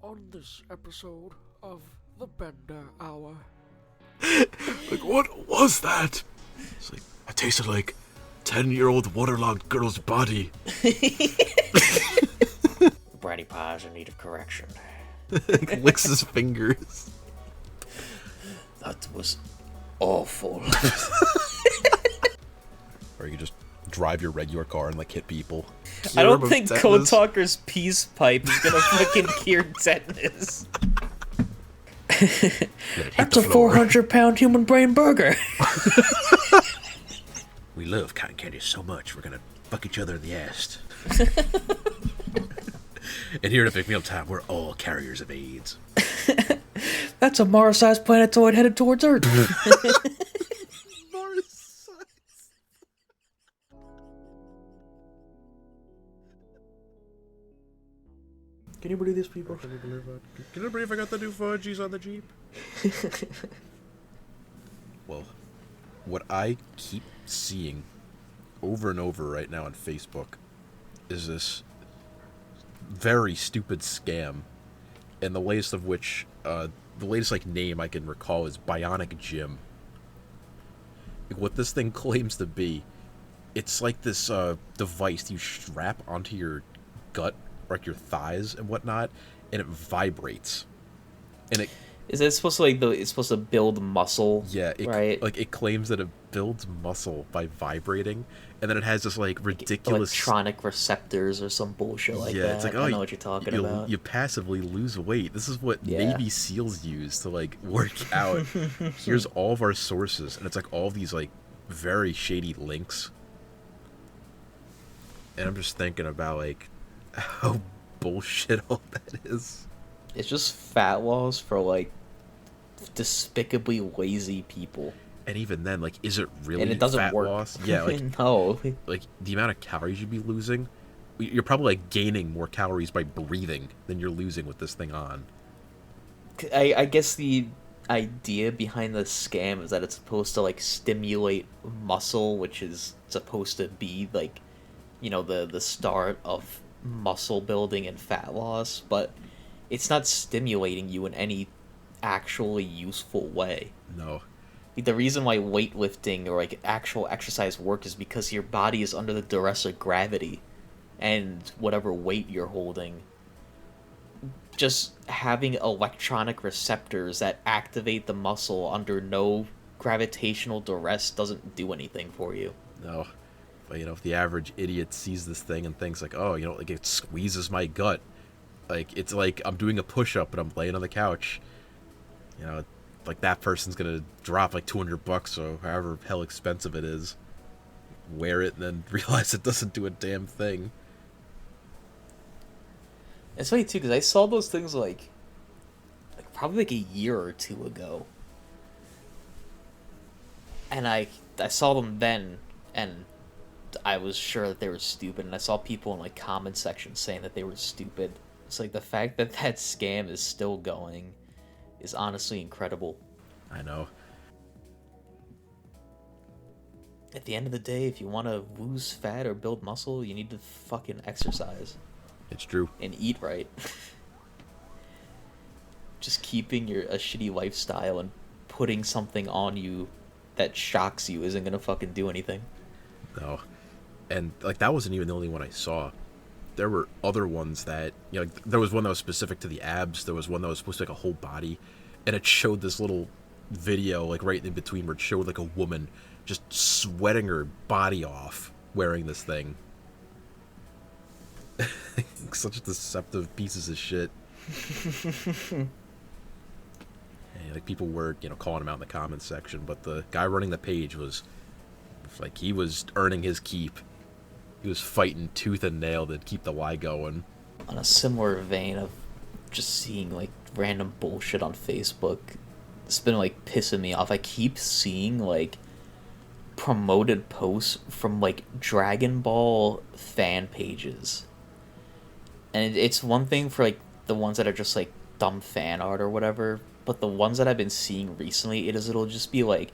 On this episode of the Bender Hour. Like, what was that? It's like, I tasted like 10-year-old waterlogged girl's body. Bratty Pie's in need of correction. Licks his fingers. That was awful. Or you just drive your regular car and like hit people. I don't think Code Talker's peace pipe is gonna fucking cure tetanus. That's a 400-pound human brain burger. We love cotton candy so much, we're gonna fuck each other in the ass. And here to pick me up time, we're all carriers of AIDS. That's a Mars-sized planetoid headed towards Earth. Can you believe this, people? Can you believe I got the new fudgies on the Jeep? Well, what I keep seeing over and over right now on Facebook is this very stupid scam, and the latest of which, the latest like name I can recall is Bionic Gym. What this thing claims to be, it's like this device you strap onto your gut, like your thighs and whatnot, and it vibrates. And it is it supposed to it's supposed to build muscle? Yeah, right. Like it claims that it builds muscle by vibrating, and then it has this like ridiculous electronic receptors or some bullshit like that. It's like, I know what you're talking about. You passively lose weight. This is what Navy SEALs use to like work out. Here's all of our sources, and it's like all these like very shady links. And I'm just thinking about like how bullshit all that is. It's just fat loss for like despicably lazy people. And even then, like, is it really and it doesn't fat work. loss? Yeah, like no. Like the amount of calories you'd be losing, you're probably like gaining more calories by breathing than you're losing with this thing on. I guess the idea behind the scam is that it's supposed to like stimulate muscle, which is supposed to be like, you know, the start of muscle building and fat loss, but it's not stimulating you in any actually useful way. No. The reason why weightlifting or like actual exercise work is because your body is under the duress of gravity, and whatever weight you're holding, just having electronic receptors that activate the muscle under no gravitational duress doesn't do anything for you. No. But, you know, if the average idiot sees this thing and thinks like, oh, you know, like it squeezes my gut, like it's like I'm doing a push-up and I'm laying on the couch, you know, like that person's gonna drop like $200 or however hell expensive it is, wear it, and then realize it doesn't do a damn thing. It's funny too, because I saw those things like probably like a year or two ago, and I saw them then, and I was sure that they were stupid, and I saw people in like comment sections saying that they were stupid. It's like the fact that that scam is still going is honestly incredible. I know. At the end of the day, if you want to lose fat or build muscle, you need to fucking exercise. It's true. And eat right. Just keeping a shitty lifestyle and putting something on you that shocks you isn't gonna fucking do anything. No. And like that wasn't even the only one I saw. There were other ones that, you know, like, there was one that was specific to the abs. There was one that was supposed to be like a whole body, and it showed this little video like right in between where it showed like a woman just sweating her body off wearing this thing. Such deceptive pieces of shit. And, like people were, you know, calling him out in the comments section, but the guy running the page was like, he was earning his keep. He was fighting tooth and nail to keep the lie going. On a similar vein of just seeing like random bullshit on Facebook, it's been like pissing me off. I keep seeing like promoted posts from like Dragon Ball fan pages, and it's one thing for like the ones that are just like dumb fan art or whatever, but the ones that I've been seeing recently, it'll just be like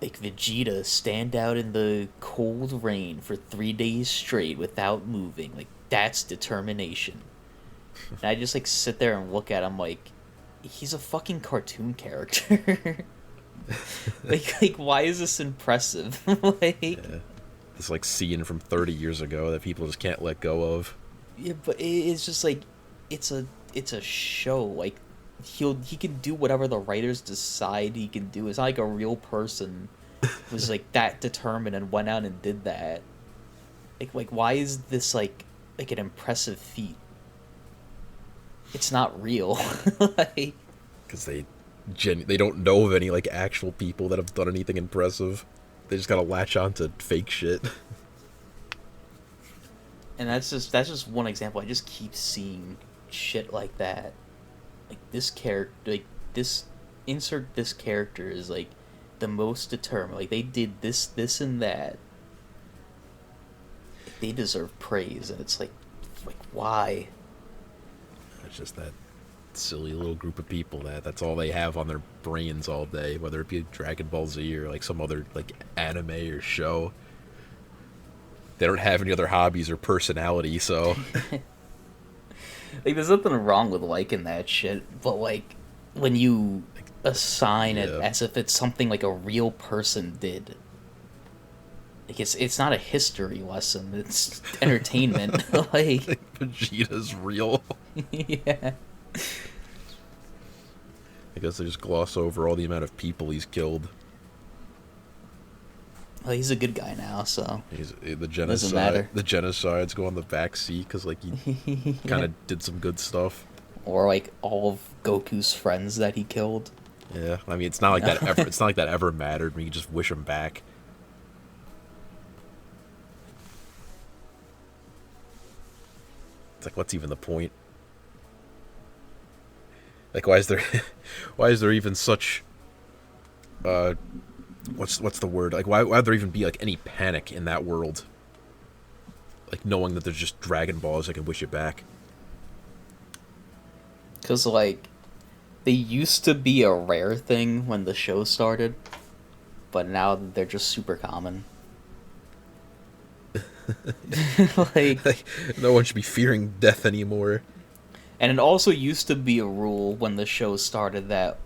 Vegeta stand out in the cold rain for 3 days straight without moving. Like, that's determination. And I just like sit there and look at him like he's a fucking cartoon character. like why is this impressive? Like Yeah. This like scene from 30 years ago that people just can't let go of. yeah, but it's just like it's a show. Like he can do whatever the writers decide he can do. It's not like a real person was like that determined and went out and did that. Like why is this like an impressive feat? It's not real. Like, Because they don't know of any like actual people that have done anything impressive. They just gotta latch on to fake shit. and that's just one example. I just keep seeing shit like that. Like this character, like this insert this character is like the most determined. Like they did this and that. They deserve praise, and it's like why? It's just that silly little group of people that's all they have on their brains all day, whether it be Dragon Ball Z or like some other like anime or show. They don't have any other hobbies or personality, so Like there's nothing wrong with liking that shit, but like when you assign it Yeah. as if it's something like a real person did. Like it's not a history lesson, it's entertainment. Like Vegeta's real. yeah. I guess they just gloss over all the amount of people he's killed. Well, he's a good guy now, so He's the doesn't genocide. matter. The genocides go on the back seat because like he kind of did some good stuff. Or like all of Goku's friends that he killed. Yeah, I mean it's not like that ever. It's not like that ever mattered. We can just wish him back. It's like, what's even the point? Like, why is there even such, what's the word? Like, why'd there even be like any panic in that world? Like knowing that there's just Dragon Balls that can wish it back. Cause like they used to be a rare thing when the show started, but now they're just super common. Like No one should be fearing death anymore. and it also used to be a rule when the show started that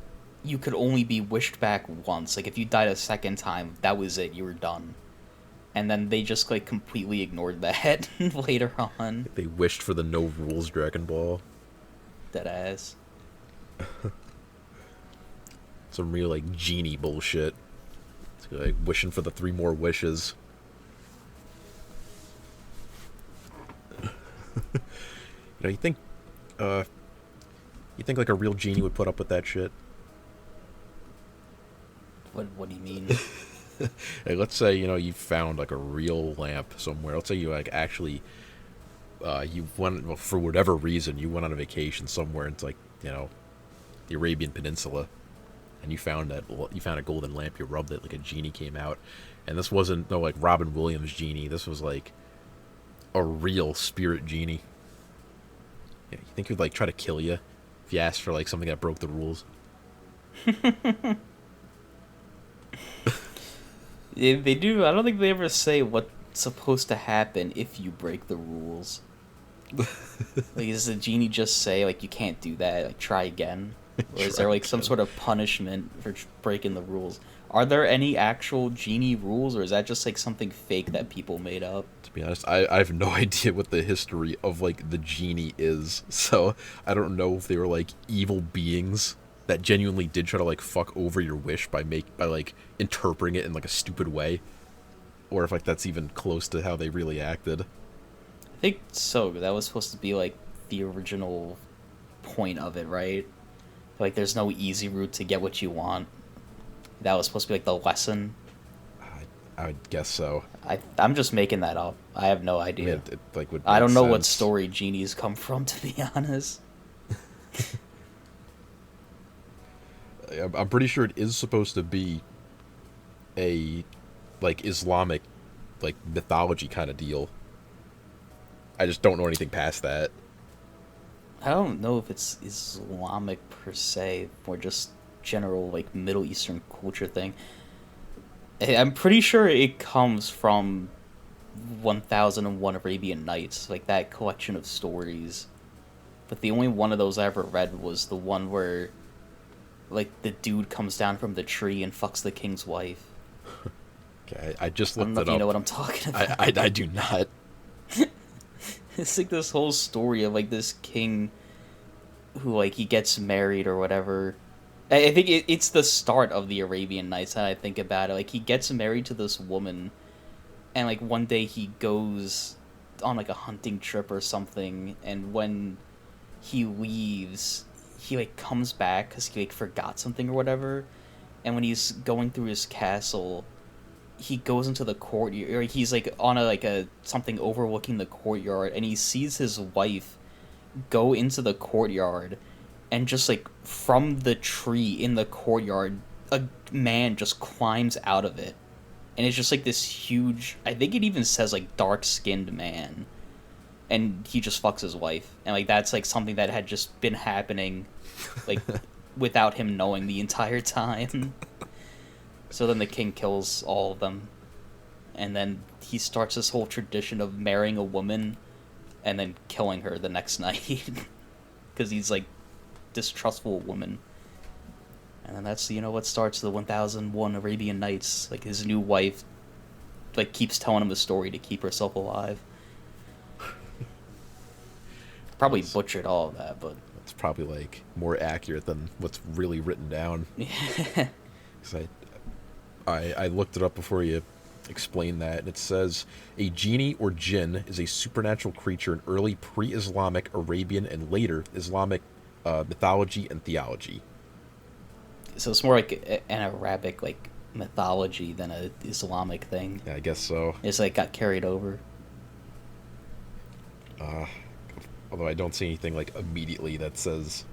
you could only be wished back once. Like if you died a second time, that was it, you were done. And then they just like completely ignored that later on. They wished for the no rules Dragon Ball. Deadass. Some real like genie bullshit. It's like wishing for the 3 more wishes. You know, you think like a real genie would put up with that shit? What do you mean? Like, let's say, you know, you found like a real lamp somewhere. Let's say you like actually you went, well, for whatever reason, you went on a vacation somewhere into like, you know, the Arabian Peninsula, and you found a golden lamp. You rubbed it, like a genie came out, and this wasn't no like Robin Williams genie. This was like a real spirit genie. Yeah, you think he'd like try to kill you if you asked for like something that broke the rules? Yeah, they do. I don't think they ever say what's supposed to happen if you break the rules. Like, does the genie just say, like, you can't do that, like, try again? Or is there, like, some sort of punishment for breaking the rules? Are there any actual genie rules, or is that just, like, something fake that people made up? To be honest, I have no idea what the history of, like, the genie is, so I don't know if they were, like, evil beings that genuinely did try to, like, fuck over your wish by like, interpreting it in, like, a stupid way, or if, like, that's even close to how they really acted. I think so. That was supposed to be, like, the original point of it, right? Like, there's no easy route to get what you want. That was supposed to be, like, the lesson. I would guess so. I'm just making that up. I have no I idea. mean, it like, would I don't make know what sense. story genies come from, to be honest. I'm pretty sure it is supposed to be a, like, Islamic, like, mythology kind of deal. I just don't know anything past that. I don't know if it's Islamic per se, or just general, like, Middle Eastern culture thing. I'm pretty sure it comes from 1001 Arabian Nights, like that collection of stories. but the only one of those I ever read was the one where, like, the dude comes down from the tree and fucks the king's wife. Okay, I just I don't looked know it if you up. know what I'm talking about. I do not. It's like this whole story of, like, this king who, like, he gets married or whatever. I think it's the start of the Arabian Nights, how I think about it. Like, he gets married to this woman, and, like, one day he goes on, like, a hunting trip or something, and when he leaves, he, like, comes back because he, like, forgot something or whatever, and when he's going through his castle, he goes into the courtyard, or he's, like, on a something overlooking the courtyard, and he sees his wife go into the courtyard, and just, like, from the tree in the courtyard, a man just climbs out of it. And it's just, like, this huge, I think it even says, like, dark-skinned man. And he just fucks his wife. And, like, that's, like, something that had just been happening, like, without him knowing the entire time. So then the king kills all of them. And then he starts this whole tradition of marrying a woman and then killing her the next night. Because he's, like, distrustful woman. And then that's, what starts the 1001 Arabian Nights. Like, his new wife, like, keeps telling him a story to keep herself alive. Probably butchered all of that, but... It's probably, like, more accurate than what's really written down. Yeah. Because I looked it up before you explained that, and it says, a genie or jinn is a supernatural creature in early pre-Islamic, Arabian, and later Islamic mythology and theology. So it's more like an Arabic, like, mythology than a Islamic thing. Yeah, I guess so. It's, like, got carried over. Although I don't see anything, like, immediately that says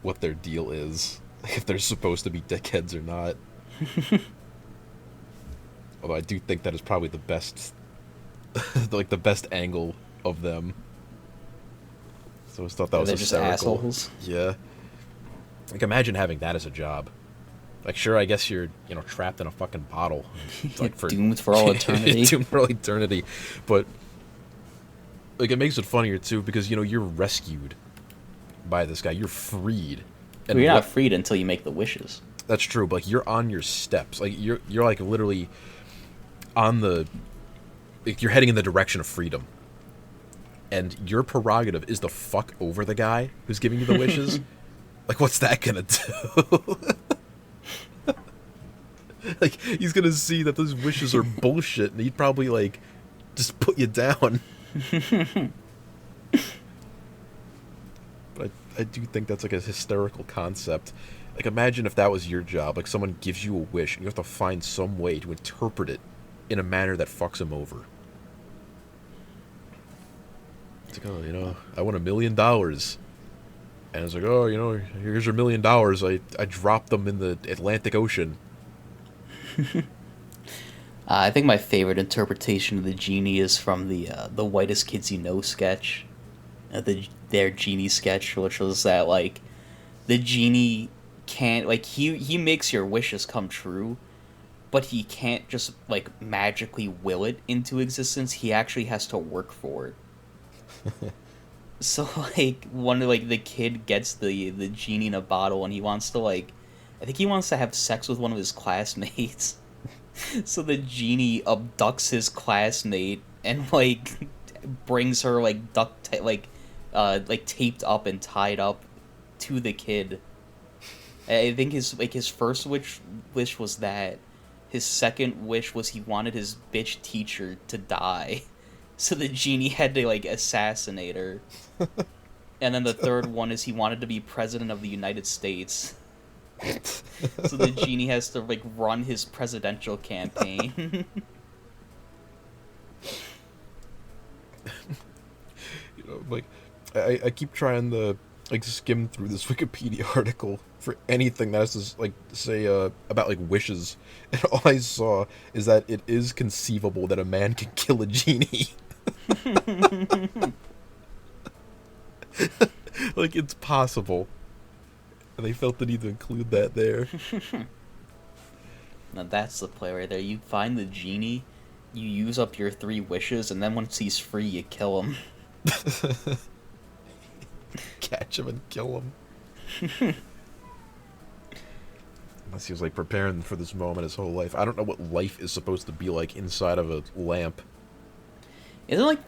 what their deal is. If they're supposed to be dickheads or not. Although I do think that is probably the best, like, the best angle of them. So I just thought that was hysterical. Just assholes. Yeah. Like, imagine having that as a job. Like, sure, I guess you're, trapped in a fucking bottle. Like, doomed for all eternity. Doomed for all eternity. But, like, it makes it funnier, too, because, you're rescued by this guy. You're freed. And you're not freed until you make the wishes. That's true, but, like, you're on your steps. Like, you're like, literally on the... Like, you're heading in the direction of freedom. And your prerogative is to fuck over the guy who's giving you the wishes. Like, what's that gonna do? Like, he's gonna see that those wishes are bullshit, and he'd probably, like, just put you down. But I do think that's, like, a hysterical concept. Like, imagine if that was your job. Like, someone gives you a wish, and you have to find some way to interpret it in a manner that fucks him over. It's like, oh, I won $1 million. And it's like, oh, here's your $1 million. I dropped them in the Atlantic Ocean. I think my favorite interpretation of the genie is from the Whitest Kids You Know sketch. Their genie sketch, which was that, like, the genie can't, like, he makes your wishes come true, but he can't just, like, magically will it into existence. He actually has to work for it. So, like, the kid gets the genie in a bottle, and he wants to, like, I think he wants to have sex with one of his classmates. So the genie abducts his classmate and, like, brings her, like, taped up and tied up to the kid. I think his first wish was that. His second wish was he wanted his bitch teacher to die. So the genie had to, like, assassinate her. And then the third one is he wanted to be president of the United States. So the genie has to, like, run his presidential campaign. Like, I keep trying to, like, skim through this Wikipedia article for anything that has to, like, say about, like, wishes, and all I saw is that it is conceivable that a man can kill a genie. Like, it's possible. And they felt the need to include that there. Now that's the play right there. You find the genie, you use up your 3 wishes, and then once he's free, you kill him. catch him and kill him. Unless he was, like, preparing for this moment his whole life. I don't know what life is supposed to be like inside of a lamp. Isn't, like,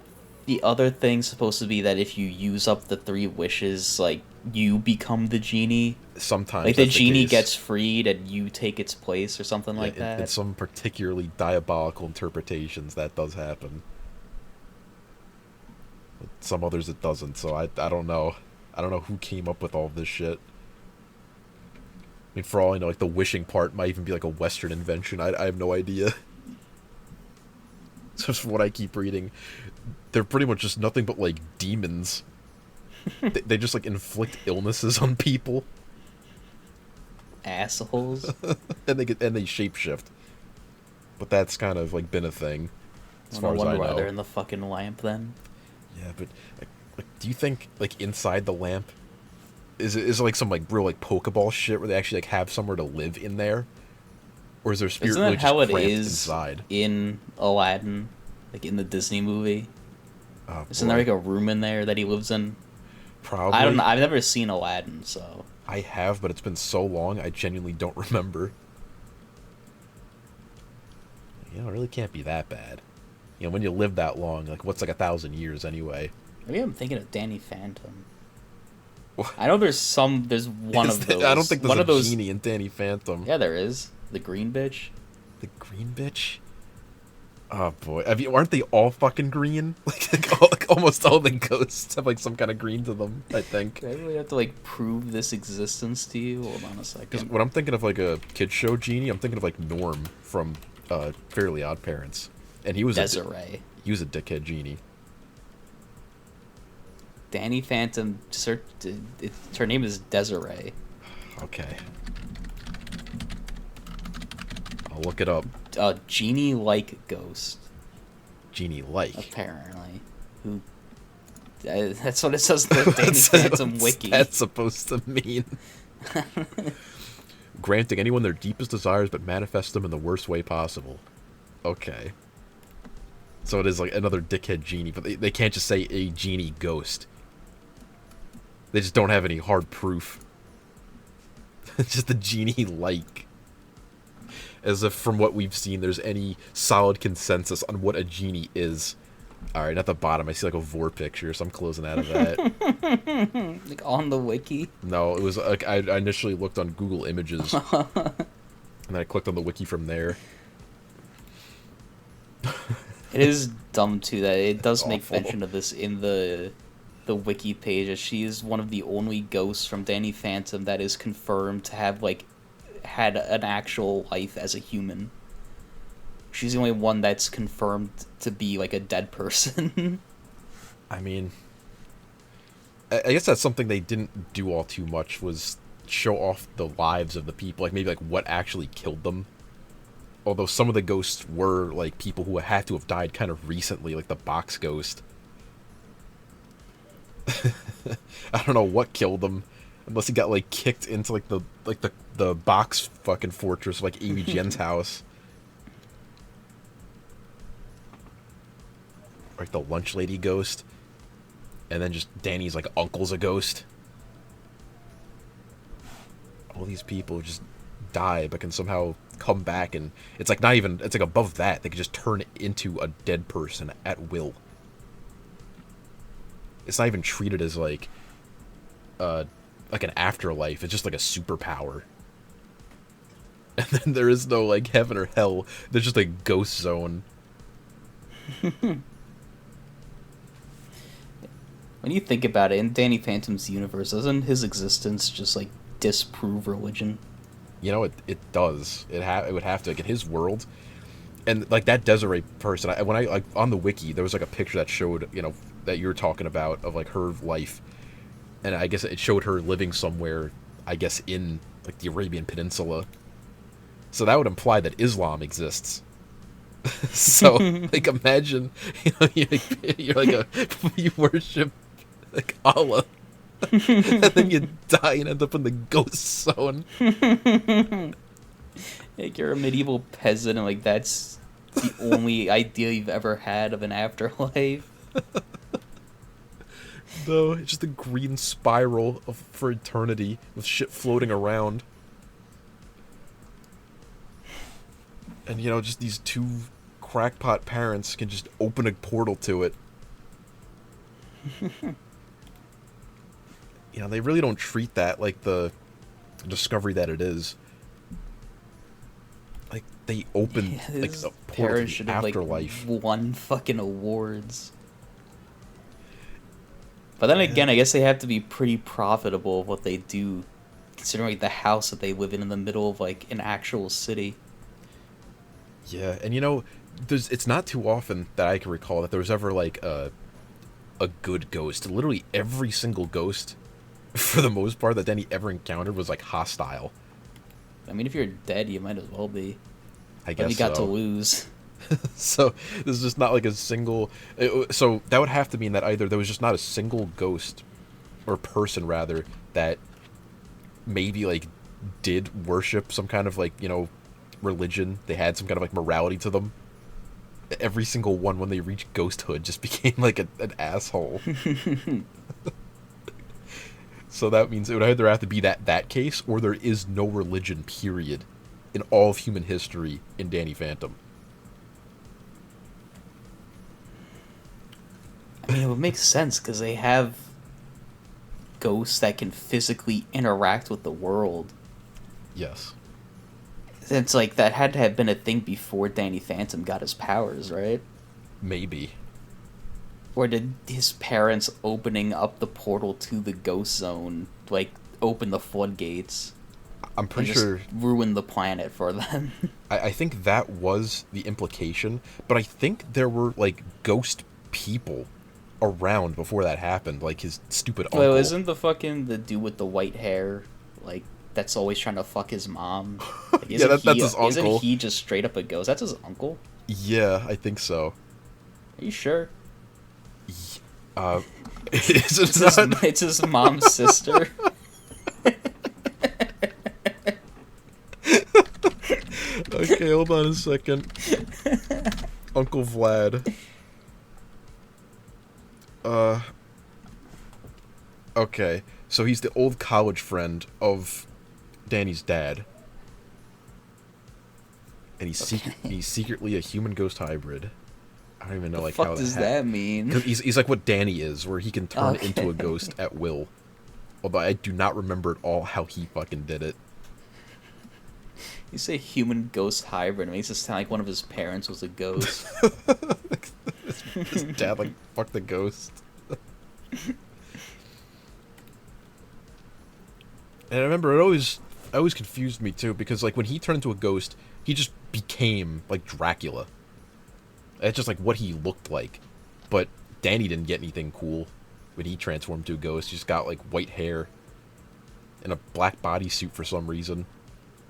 the other thing supposed to be that if you use up the 3 wishes, like, you become the genie? Sometimes like, the genie gets freed and you take its place or something like that? In some particularly diabolical interpretations, that does happen. But some others it doesn't, so I don't know. I don't know who came up with all this shit. I mean, for all I know, like, the wishing part might even be, like, a Western invention. I have no idea. Just from what I keep reading, they're pretty much just nothing but, like, demons. They just, like, inflict illnesses on people. Assholes. and they shapeshift. But that's kind of, like, been a thing, as far as I know. Why they're in the fucking lamp, then. Yeah, but, like, do you think, like, inside the lamp, is it like some, like, real, like, Pokeball shit where they actually, like, have somewhere to live in there? Or is their spirit Isn't really that just how it cramped is inside? in Aladdin? Like, in the Disney movie? Oh, Isn't there, like, a room in there that he lives in? Probably. I don't know. I've never seen Aladdin, so... I have, but it's been so long, I genuinely don't remember. You know, it really can't be that bad. You know, when you live that long, like, what's, like, 1,000 years anyway? Maybe I'm thinking of Danny Phantom. I know there's one of those. I don't think there's one a of those... genie in Danny Phantom. Yeah, there is. The green bitch. The green bitch? Oh, boy. Aren't they all fucking green? Like, almost all the ghosts have, like, some kind of green to them, I think. Do I really have to, like, prove this existence to you? Hold on a second. Because when I'm thinking of, like, a kid's show genie, I'm thinking of, like, Norm from Fairly Odd Parents. And he was Desiree. He was a dickhead genie. Danny Phantom, her name is Desiree. Okay. I'll look it up. Genie-like ghost. Genie-like? Apparently. Who... that's what it says in the Danny Phantom wiki. What's that supposed to mean? Granting anyone their deepest desires but manifest them in the worst way possible. Okay. So it is like another dickhead genie, but they can't just say a genie ghost. They just don't have any hard proof. It's just a genie-like. As if from what we've seen, there's any solid consensus on what a genie is. Alright, at the bottom, I see like a Vor picture, so I'm closing out of that. Like on the wiki? No, it was like I initially looked on Google Images. And then I clicked on the wiki from there. It is dumb, too, that it does make awful. mention of this in the wiki page, as she is one of the only ghosts from Danny Phantom that is confirmed to have, like, had an actual life as a human. She's the only one that's confirmed to be, like, a dead person. I mean, I guess that's something they didn't do all too much, was show off the lives of the people, like, maybe, like, what actually killed them. Although some of the ghosts were, like, people who had to have died kind of recently, like the box ghost. I don't know what killed him, unless he got, like, kicked into, like, the box fucking fortress of, like, Amy Jen's house. Like the lunch lady ghost. And then just Danny's, like, uncle's a ghost. All these people just die, but can somehow come back, and it's like not even, it's like above that, they can just turn into a dead person at will. It's not even treated as like an afterlife. It's just like a superpower. And then there is no like heaven or hell. There's just a ghost zone. When you think about it, in Danny Phantom's universe, doesn't his existence just like disprove religion? You know, it does. It would have to, like, in his world. And, like, that Desiree person, when I, like, on the wiki, there was, like, a picture that showed, you know, that you were talking about, of, like, her life. And I guess it showed her living somewhere, I guess, in, like, the Arabian Peninsula. So that would imply that Islam exists. So, like, imagine, you know, you're like you worship, like, Allah. And then you die and end up in the ghost zone. Like, you're a medieval peasant, and, like, that's the only idea you've ever had of an afterlife. No, it's just a green spiral for eternity with shit floating around. And, you know, just these two crackpot parents can just open a portal to it. You know, they really don't treat that like the discovery that it is. Like, they open like a portal to the afterlife. Like, won fucking awards. But then again, I guess they have to be pretty profitable of what they do, considering like, the house that they live in the middle of like an actual city. Yeah, and you know, it's not too often that I can recall that there was ever like a good ghost. Literally every single ghost, for the most part, that Danny ever encountered was like hostile. I mean, if you're dead, you might as well be. I guess you got to lose. So there's just not like a single. So that would have to mean that either there was just not a single ghost, or person rather, that maybe like did worship some kind of like, you know, religion. They had some kind of like morality to them. Every single one, when they reached ghosthood, just became like an asshole. So that means it would either have to be that case, or there is no religion, period, in all of human history in Danny Phantom. I mean, it would make sense, because they have ghosts that can physically interact with the world. Yes. It's like, that had to have been a thing before Danny Phantom got his powers, right? Maybe. Or did his parents opening up the portal to the ghost zone, like, open the floodgates? I'm pretty sure... ruin the planet for them. I think that was the implication, but I think there were, like, ghost people around before that happened, like his stupid uncle. Well, isn't the dude with the white hair, like, that's always trying to fuck his mom? Like, yeah, that's his uncle. Isn't he just straight up a ghost? That's his uncle? Yeah, I think so. Are you sure? It's his mom's sister. Okay, hold on a second. Uncle Vlad. Okay, so he's the old college friend of Danny's dad. And he's secretly a human ghost hybrid. I don't even know, like, how does that mean? 'Cause he's like what Danny is, where he can turn into a ghost at will. Although I do not remember at all how he fucking did it. You say human ghost hybrid, it makes it sound like one of his parents was a ghost. His dad, like, fucked the ghost. And I remember it always confused me too, because like when he turned into a ghost, he just became like Dracula. That's just like what he looked like. But Danny didn't get anything cool when he transformed to a ghost. He just got like white hair and a black bodysuit for some reason.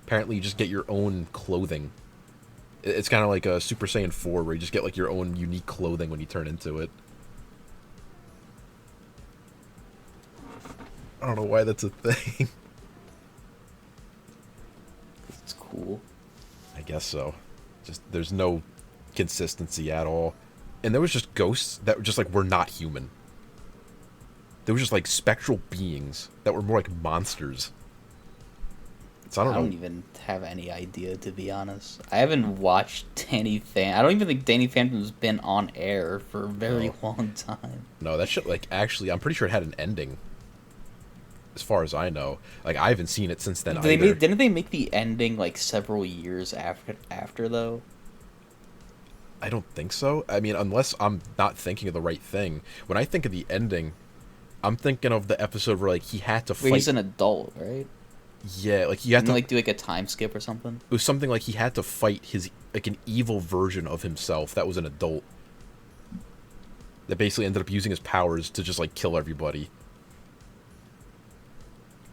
Apparently you just get your own clothing. It's kind of like a Super Saiyan 4 where you just get like your own unique clothing when you turn into it. I don't know why that's a thing. It's cool. I guess so. Just there's no consistency at all. And there was just ghosts that were just like were not human. There was just like spectral beings that were more like monsters. So I don't even have any idea, to be honest. I haven't watched Danny Phantom. I don't even think Danny Phantom's been on air for a very long time. No, that shit, like, actually, I'm pretty sure it had an ending. As far as I know. Like, I haven't seen it since then either. Didn't they make the ending, like, several years after, though? I don't think so. I mean, unless I'm not thinking of the right thing. When I think of the ending, I'm thinking of the episode where, like, he had to fight... Where he's an adult, right? Yeah, like, he had to... like, do, like, a time skip or something? It was something like he had to fight his, like, an evil version of himself that was an adult. That basically ended up using his powers to just, like, kill everybody.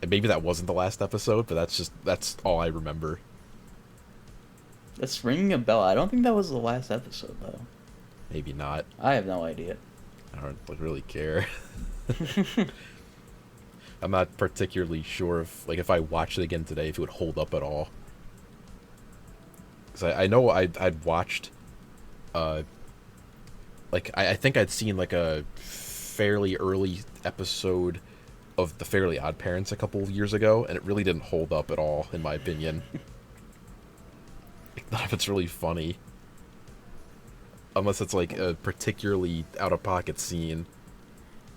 And maybe that wasn't the last episode, but that's all I remember. That's ringing a bell. I don't think that was the last episode, though. Maybe not. I have no idea. I don't really care. I'm not particularly sure if I watched it again today, if it would hold up at all. Because I know I'd watched, like, I think I'd seen, like, a fairly early episode of The Fairly Odd Parents a couple of years ago, and it really didn't hold up at all, in my opinion. None of it's really funny. Unless it's like a particularly out-of-pocket scene.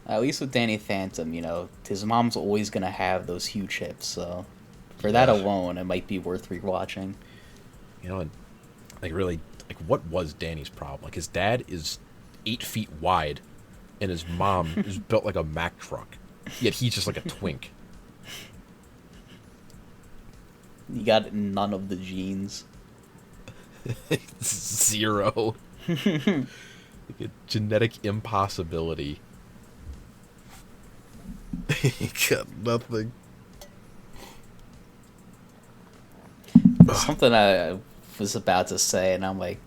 At least with Danny Phantom, you know, his mom's always gonna have those huge hips, so for that alone, it might be worth rewatching. You know, and like really, like what was Danny's problem? Like his dad is 8 feet wide, and his mom is built like a Mack truck. Yet he's just like a twink. You got none of the genes. Zero. Like a genetic impossibility. He got nothing. Something I was about to say, and I'm like,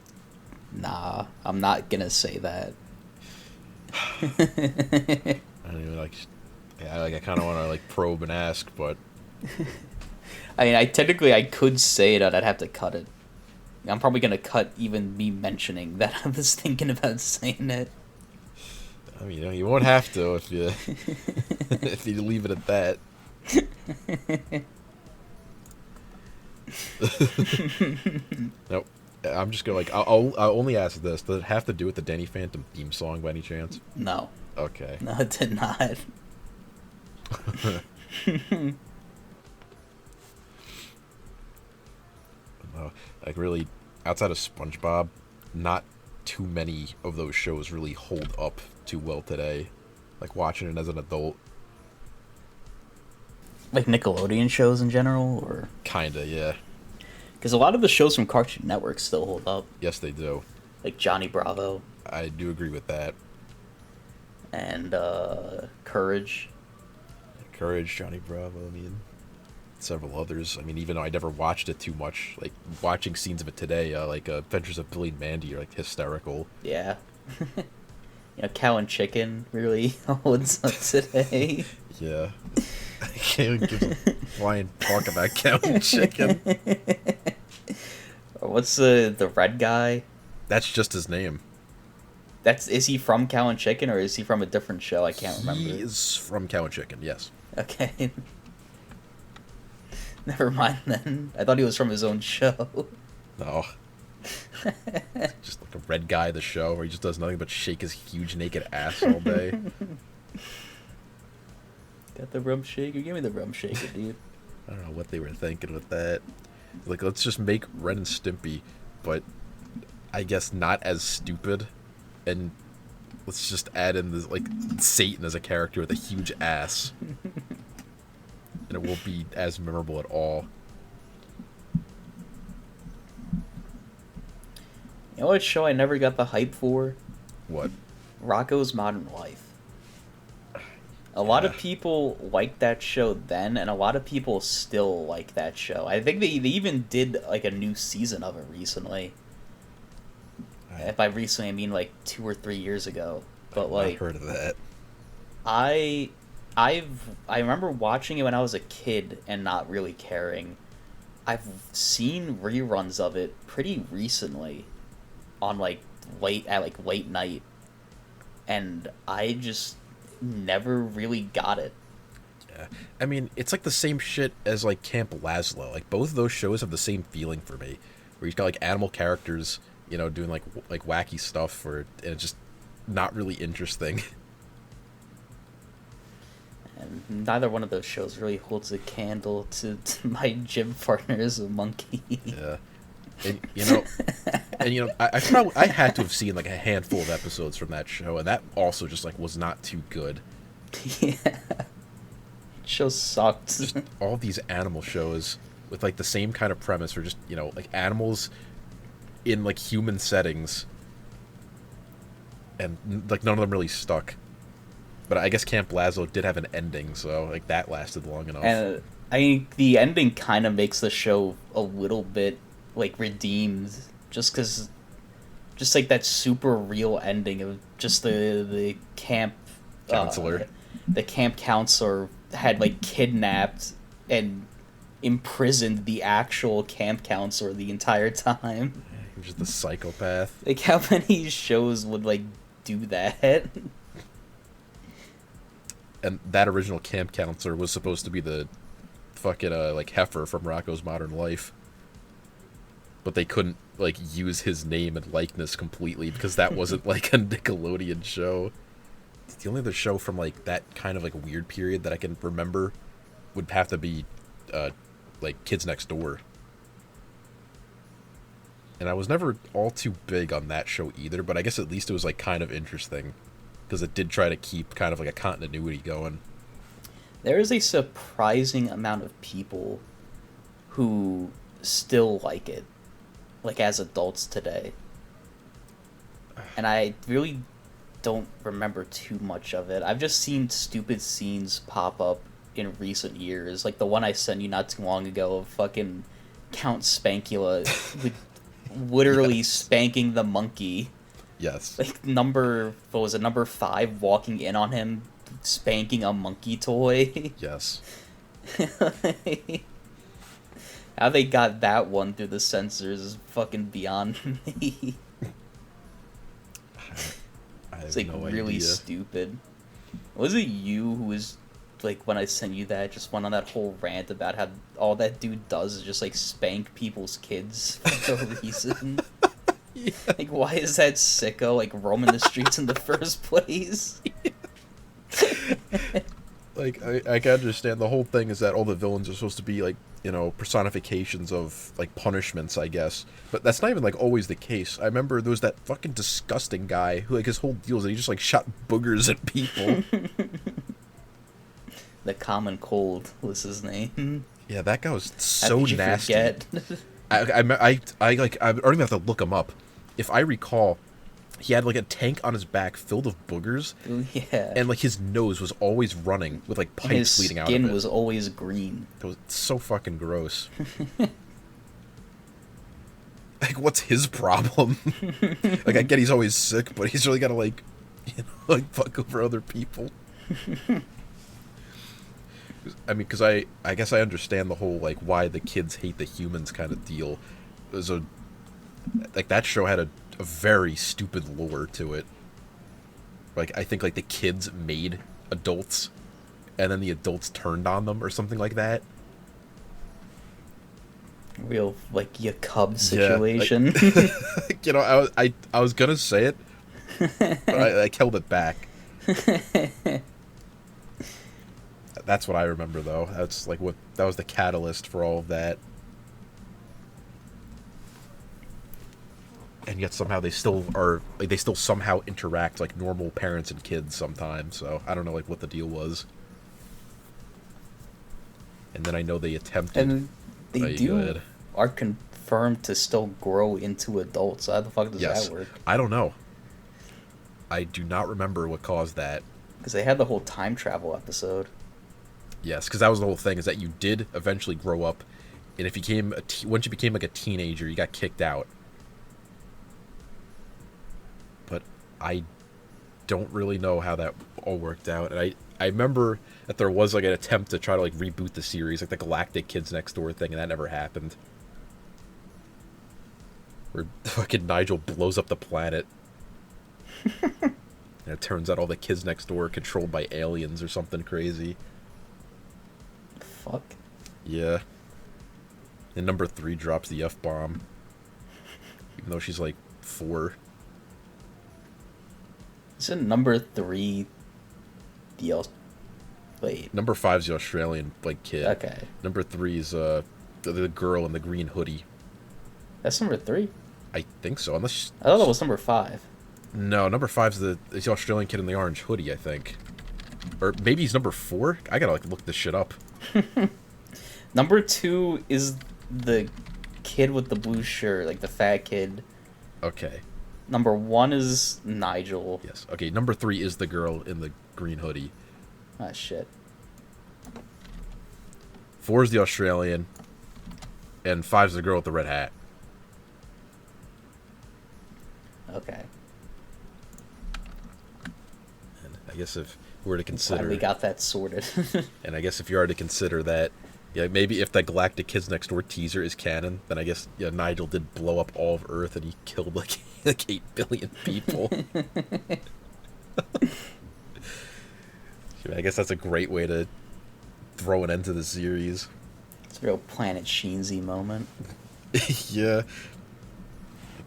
nah, I'm not gonna say that. I don't even like. I kind of want to like probe and ask, but I mean, I could say it, but I'd have to cut it. I'm probably gonna cut even me mentioning that I was thinking about saying it. I mean, you won't have to if you if you leave it at that. Nope. I'm just gonna like. I'll only ask this: does it have to do with the Danny Phantom theme song by any chance? No. Okay. No, it did not. No, like really, outside of SpongeBob, not too many of those shows really hold up too well today. Like watching it as an adult. Like Nickelodeon shows in general, or Kinda, yeah. because a lot of the shows from Cartoon Network still hold up. Yes, they do. Like Johnny Bravo. I do agree with that. And Courage. Courage, Johnny Bravo, I mean, several others. I mean, even though I never watched it too much, like watching scenes of it today, like Adventures of Billy and Mandy are like hysterical. Yeah. You know, Cow and Chicken really holds up today. Yeah. I can't even give a flying talk about Cow and Chicken. What's the red guy? That's just his name. Is he from Cow and Chicken, or is he from a different show? I can't remember. He is from Cow and Chicken, yes. Okay. Never mind then. I thought he was from his own show. No. Just like a red guy, the show, where he just does nothing but shake his huge naked ass all day. Got the rum shaker? Give me the rum shaker, dude. I don't know what they were thinking with that. Like, let's just make Ren and Stimpy, but I guess not as stupid. And let's just add in this, like, Satan as a character with a huge ass. And it won't be as memorable at all. You know what show I never got the hype for? What? Rocko's Modern Life. A lot of people liked that show then, and a lot of people still like that show. I think they even did like a new season of it recently. If by recently I mean like 2 or 3 years ago. But like, I've heard of that. I remember watching it when I was a kid and not really caring. I've seen reruns of it pretty recently on like late night, and I just never really got it. Yeah. I mean, it's like the same shit as like Camp Lazlo. Like both of those shows have the same feeling for me, where you've got like animal characters, you know, doing like wacky stuff, and it's just not really interesting. And neither one of those shows really holds a candle to my gym partner as a monkey. Yeah. And you know, I had to have seen like a handful of episodes from that show, and that also just like was not too good. Yeah. Show sucked. Just all these animal shows with like the same kind of premise, or just, you know, like animals in like human settings, and like none of them really stuck. But I guess Camp Lazlo did have an ending, so like that lasted long enough. And I mean, the ending kind of makes the show a little bit like redeemed, just like that super real ending of just the camp counselor. The camp counselor had like kidnapped and imprisoned the actual camp counselor the entire time. He was just a psychopath. Like, how many shows would like do that? and that original camp counselor was supposed to be the fucking like heifer from Rocko's Modern Life, but they couldn't like use his name and likeness completely because that wasn't like a Nickelodeon show. The only other show from like that kind of like weird period that I can remember would have to be like Kids Next Door. And I was never all too big on that show either, but I guess at least it was like kind of interesting because it did try to keep kind of like a continuity going. There is a surprising amount of people who still like it, like as adults today. And I really don't remember too much of it. I've just seen stupid scenes pop up in recent years, like the one I sent you not too long ago of fucking Count Spankula with literally spanking the monkey. Yes. Like number 5 walking in on him spanking a monkey toy. Yes. How they got that one through the censors is fucking beyond me. It's like no really idea. stupid. Was it you who was like when I sent you that just went on that whole rant about how all that dude does is just like spank people's kids for no reason? Yeah. Like why is that sicko like roaming the streets in the first place? Like I can understand the whole thing is that all the villains are supposed to be like, you know, personifications of like punishments, I guess, but that's not even like always the case. I remember there was that fucking disgusting guy who like his whole deal is that he just like shot boogers at people. The Common Cold was his name. Yeah, that guy was How so could you nasty. forget? I don't even have to look him up. If I recall, he had like a tank on his back filled with boogers, Yeah. and like his nose was always running with like pipes leading out of it. His skin was always green. It was so fucking gross. Like, what's his problem? Like, I get he's always sick, but he's really gotta like, you know, like fuck over other people. I mean, because I guess I understand the whole like why the kids hate the humans kind of deal. There's a like that show had a very stupid lore to it. Like I think like the kids made adults, and then the adults turned on them or something like that. Real like Yakub situation. Yeah, like, you know, I was gonna say it, but I held it back. That's what I remember, though. That's like that was the catalyst for all of that. And yet somehow they still are like they still somehow interact like normal parents and kids sometimes. So I don't know like what the deal was. And then I know they attempted. And they are confirmed to still grow into adults. How the fuck does that work? I don't know. I do not remember what caused that. Because they had the whole time travel episode. Yes, because that was the whole thing, is that you did eventually grow up, and if you became once you became like a teenager, you got kicked out. But I don't really know how that all worked out, and I remember that there was like an attempt to try to like reboot the series, like the Galactic Kids Next Door thing, and that never happened. Where fucking Nigel blows up the planet. And it turns out all the kids next door are controlled by aliens or something crazy. Fuck. Yeah. And number 3 drops the F-bomb. Even though she's like 4. Isn't number 3 the wait. Number 5's the Australian like kid. Okay. Number 3 is the girl in the green hoodie. That's number 3? I think so, unless I thought that was number 5. No, number 5's the Australian kid in the orange hoodie, I think. Or maybe he's number 4? I gotta like look this shit up. Number 2 is the kid with the blue shirt, like the fat kid. Okay. Number 1 is Nigel. Yes. Okay, number 3 is the girl in the green hoodie. Ah, shit. 4 is the Australian. And 5's the girl with the red hat. Okay. And I guess if we were to consider... We got that sorted. And I guess if you are to consider that, yeah, maybe if the Galactic Kids Next Door teaser is canon, then I guess Nigel did blow up all of Earth and he killed like 8 billion people. I guess that's a great way to throw an end to the series. It's a real Planet Sheensy moment. Yeah.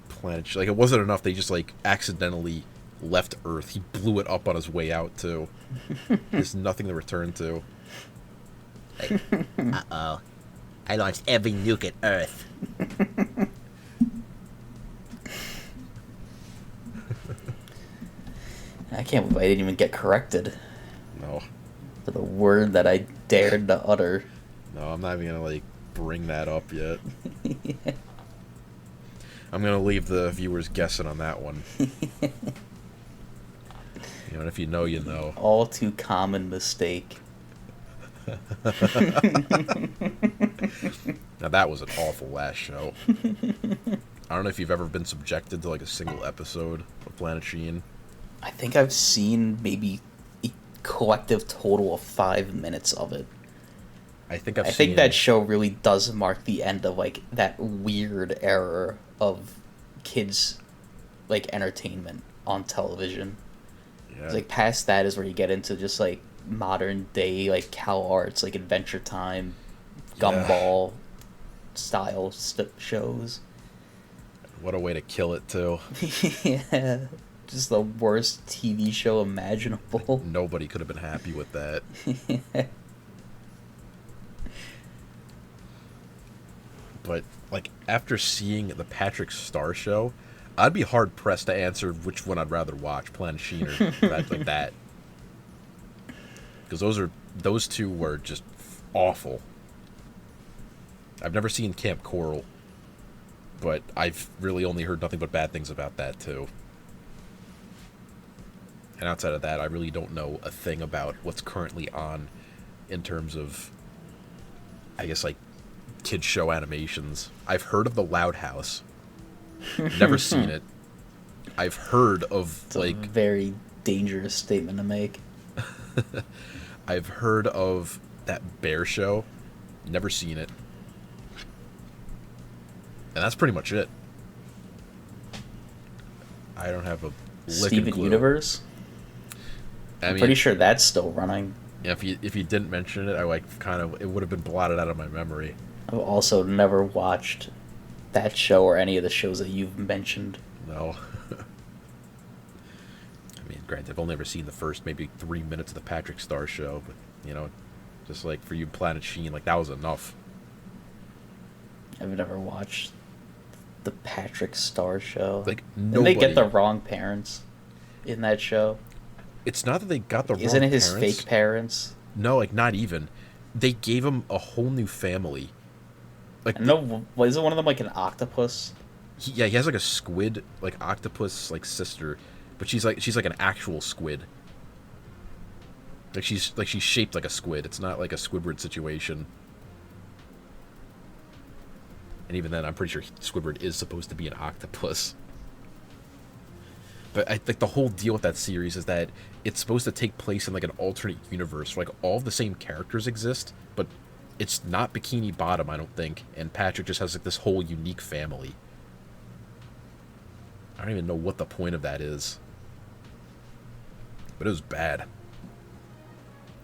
Planet, like, it wasn't enough. They just, like, accidentally left Earth. He blew it up on his way out, too. There's nothing to return to. Like, uh-oh. I launched every nuke at Earth. I can't believe I didn't even get corrected No. for the word that I dared to utter. No, I'm not even gonna, like, bring that up yet. Yeah. I'm gonna leave the viewers guessing on that one. You know, and if you know, you know. All too common mistake. Now that was an awful last show. I don't know if you've ever been subjected to, like, a single episode of Planet Sheen. I think I've seen maybe a collective total of 5 minutes of it. I think that show really does mark the end of, like, that weird era of kids, like, entertainment on television. Yeah. It's like, past that is where you get into just, like, modern day, like, Cal Arts, like, Adventure Time, Gumball style shows. What a way to kill it, too. Yeah. Just the worst TV show imaginable. Nobody could have been happy with that. But, like, after seeing the Patrick Star show, I'd be hard pressed to answer which one I'd rather watch, Planet Sheen or that, like that. Because those two were just awful. I've never seen Camp Coral, but I've really only heard nothing but bad things about that too. And outside of that, I really don't know a thing about what's currently on in terms of, I guess, like, kids show animations. I've heard of the Loud House. Never seen it. I've heard of, It's like, a very dangerous statement to make. I've heard of that Bear show. Never seen it. And that's pretty much it. I don't have a lick Steven of clue. Universe? I'm pretty sure that's still running. Yeah, if you didn't mention it, I like kind of it would have been blotted out of my memory. I've also never watched that show or any of the shows that you've mentioned. No. I mean, granted, I've only ever seen the first maybe 3 minutes of the Patrick Star show, but you know, just like for you, Planet Sheen, like that was enough. I've never watched the Patrick Star show. Like Didn't they get the wrong parents in that show? It's not that they got the Isn't wrong it his parents. fake parents? No, like not even. They gave him a whole new family. Like No, isn't one of them like an octopus? he has like a squid, like octopus, like sister, but she's like an actual squid. Like she's shaped like a squid. It's not like a Squidward situation. And even then, I'm pretty sure Squidward is supposed to be an octopus. But I think the whole deal with that series is that it's supposed to take place in like an alternate universe where like all of the same characters exist, but it's not Bikini Bottom, I don't think. And Patrick just has like this whole unique family. I don't even know what the point of that is. But it was bad.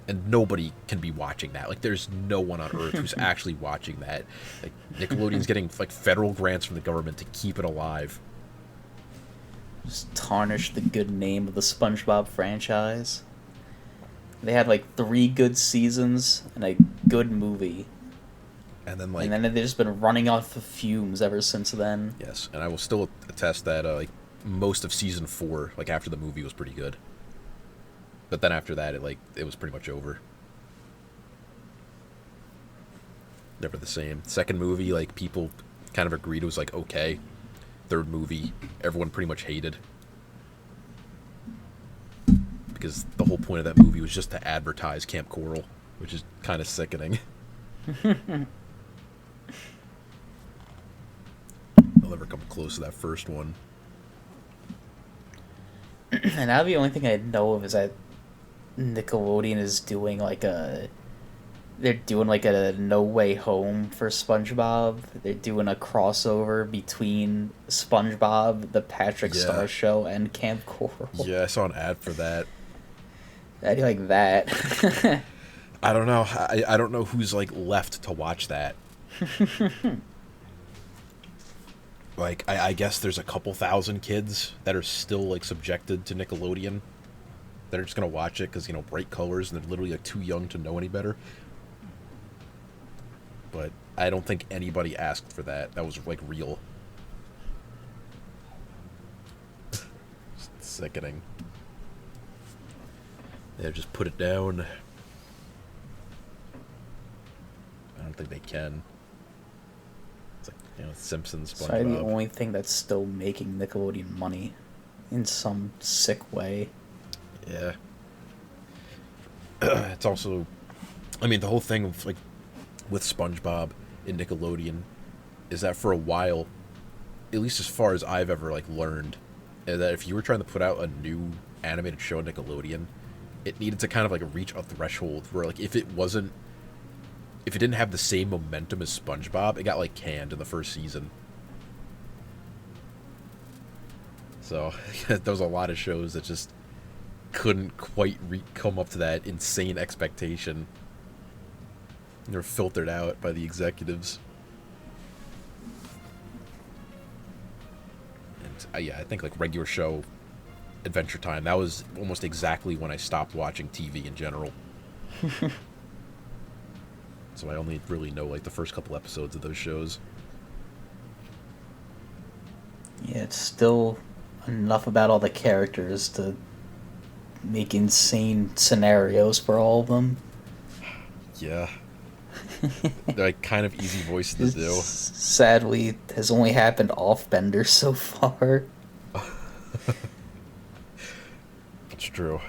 And nobody can be watching that. Like, there's no one on Earth who's actually watching that. Like, Nickelodeon's getting like federal grants from the government to keep it alive. Just tarnish the good name of the SpongeBob franchise. They had like 3 good seasons and a good movie. And then they've just been running off the fumes ever since then. Yes, and I will still attest that like most of season 4, like after the movie, was pretty good. But then after that, it was pretty much over. Never the same. Second movie, like people kind of agreed it was like okay. Third movie, everyone pretty much hated. Because the whole point of that movie was just to advertise Camp Coral, which is kind of sickening. I'll never come close to that first one. And now the only thing I know of is that Nickelodeon is doing they're doing like a No Way Home for SpongeBob. They're doing a crossover between SpongeBob, the Patrick Star Show, and Camp Coral. Yeah, I saw an ad for that. How do you like that? I don't know. I don't know who's like left to watch that. Like, I guess there's a couple thousand kids that are still like subjected to Nickelodeon that are just gonna watch it because, you know, bright colors and they're literally like too young to know any better. But I don't think anybody asked for that. That was like real. Sickening. Yeah, just put it down. I don't think they can. It's like, you know, Simpsons, SpongeBob. It's probably the only thing that's still making Nickelodeon money in some sick way. Yeah. It's also, I mean, the whole thing of, like, with SpongeBob in Nickelodeon is that for a while, at least as far as I've ever, like, learned, that if you were trying to put out a new animated show on Nickelodeon, it needed to kind of, like, reach a threshold where, like, if it didn't have the same momentum as SpongeBob, it got, like, canned in the first season. So, there was a lot of shows that just couldn't quite come up to that insane expectation. They were filtered out by the executives. And, yeah, I think, like, regular show Adventure Time, that was almost exactly when I stopped watching TV in general. So I only really know, like, the first couple episodes of those shows. Yeah, it's still enough about all the characters to make insane scenarios for all of them. Yeah. They're, like, kind of easy voices to do. Sadly, has only happened off Bender so far. It's true.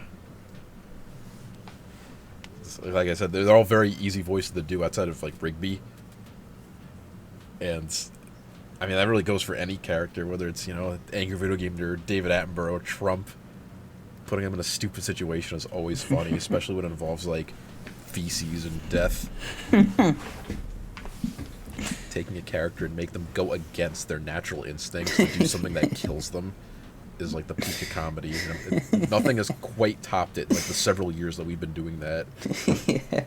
Like I said, they're all very easy voices to do outside of, like, Rigby. And, I mean, that really goes for any character, whether it's, you know, Angry Video Game Nerd, David Attenborough, Trump. Putting him in a stupid situation is always funny, especially when it involves, like, feces and death. Taking a character and make them go against their natural instincts to do something that kills them is, like, the peak of comedy. Nothing has quite topped it in, like, the several years that we've been doing that. Yeah.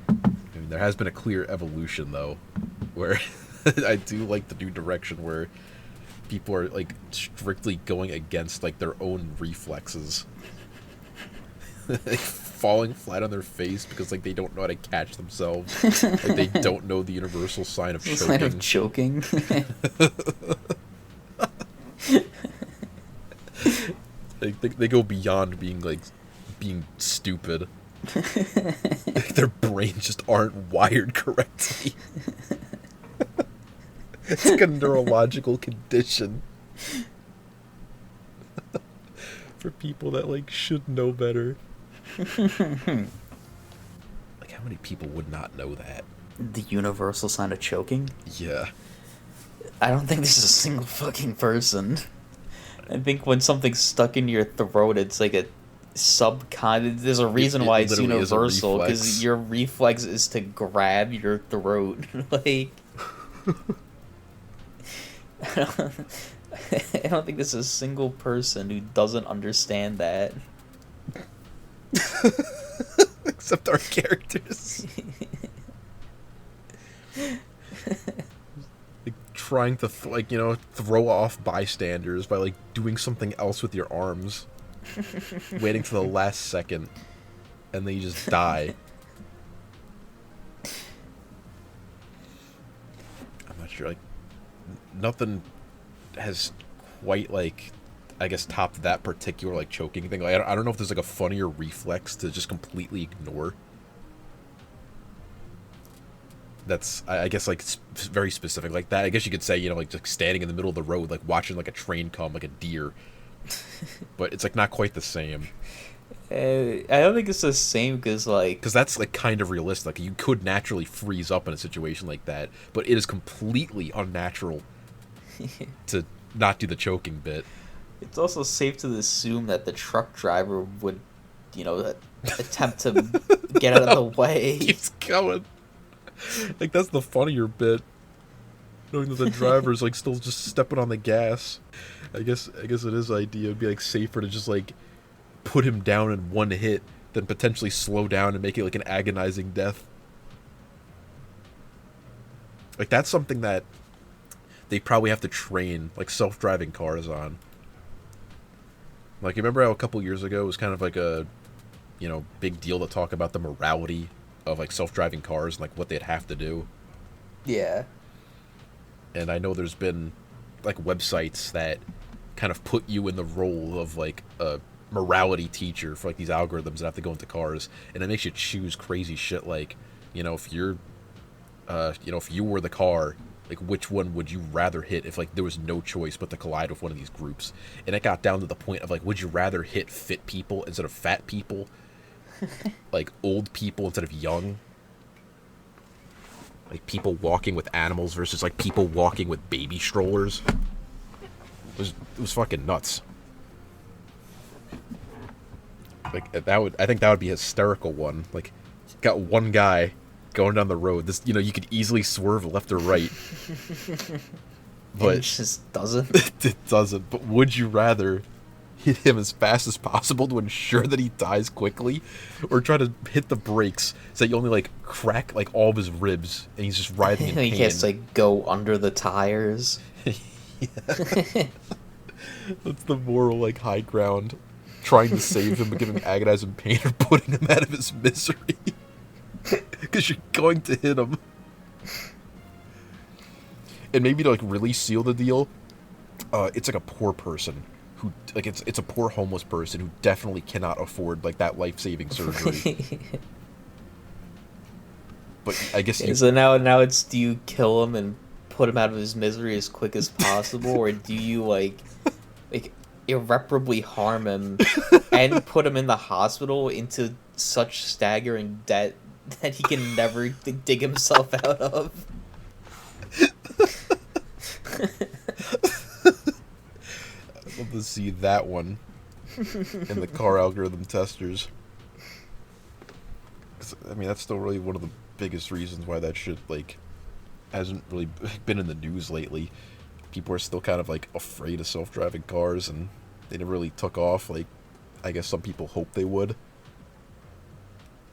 I mean, there has been a clear evolution, though, where I do like the new direction where people are, like, strictly going against, like, their own reflexes. Like, falling flat on their face because, like, they don't know how to catch themselves. Like, they don't know the universal sign of choking. Sign of choking. Like, they go beyond being stupid. Like, their brains just aren't wired correctly. It's like a neurological condition. For people that, like, should know better. Like, how many people would not know that? The universal sign of choking? Yeah. I don't think this is a single fucking person. I think when something's stuck in your throat, it's like a there's a reason why it's universal, because your reflex is to grab your throat. Like, I don't think there's a single person who doesn't understand that. Except our characters. Like, trying to throw off bystanders by, like, doing something else with your arms, waiting for the last second, and then you just die. I'm not sure, like, nothing has quite, like, I guess, topped that particular, like, choking thing. Like, I don't know if there's, like, a funnier reflex to just completely ignore. That's, I guess, like, very specific like that. I guess you could say, you know, like, just standing in the middle of the road, like, watching, like, a train come, like a deer. But it's, like, not quite the same. I don't think it's the same, because, like... Because that's, like, kind of realistic. Like, you could naturally freeze up in a situation like that, but it is completely unnatural to not do the choking bit. It's also safe to assume that the truck driver would, you know, attempt to get out of the way. Keeps going. Like, that's the funnier bit. knowing that the driver's like still just stepping on the gas. I guess it is idea. It'd be like safer to just like put him down in one hit than potentially slow down and make it like an agonizing death. Like that's something that they probably have to train like self-driving cars on. Like, you remember how a couple years ago it was kind of like a, you know, big deal to talk about the morality of like self-driving cars and like what they'd have to do? Yeah. And I know there's been like websites that kind of put you in the role of like a morality teacher for like these algorithms that have to go into cars, and it makes you choose crazy shit like, you know, if you're if you were the car, like which one would you rather hit if like there was no choice but to collide with one of these groups. And it got down to the point of like, would you rather hit fit people instead of fat people, like old people instead of young, like people walking with animals versus like people walking with baby strollers. It was fucking nuts. Like I think that would be a hysterical one. Like, got one guy going down the road. This, you know, you could easily swerve left or right, but it just doesn't. It doesn't. But would you rather hit him as fast as possible to ensure that he dies quickly, or try to hit the brakes so that you only like crack like all of his ribs and he's just writhing in pain? He has to like go under the tires. That's the moral like high ground. Trying to save him but giving agonizing pain or putting him out of his misery. Because you're going to hit him. And maybe to like really seal the deal, it's like a poor person who like it's a poor homeless person who definitely cannot afford like that life-saving surgery. But I guess so now it's, do you kill him and put him out of his misery as quick as possible, or do you like irreparably harm him and put him in the hospital into such staggering debt that he can never dig himself out of? I'd love to see that one in the car algorithm testers. 'Cause, I mean, that's still really one of the biggest reasons why that shit like hasn't really been in the news lately. People are still kind of like afraid of self-driving cars, and they never really took off like I guess some people hoped they would.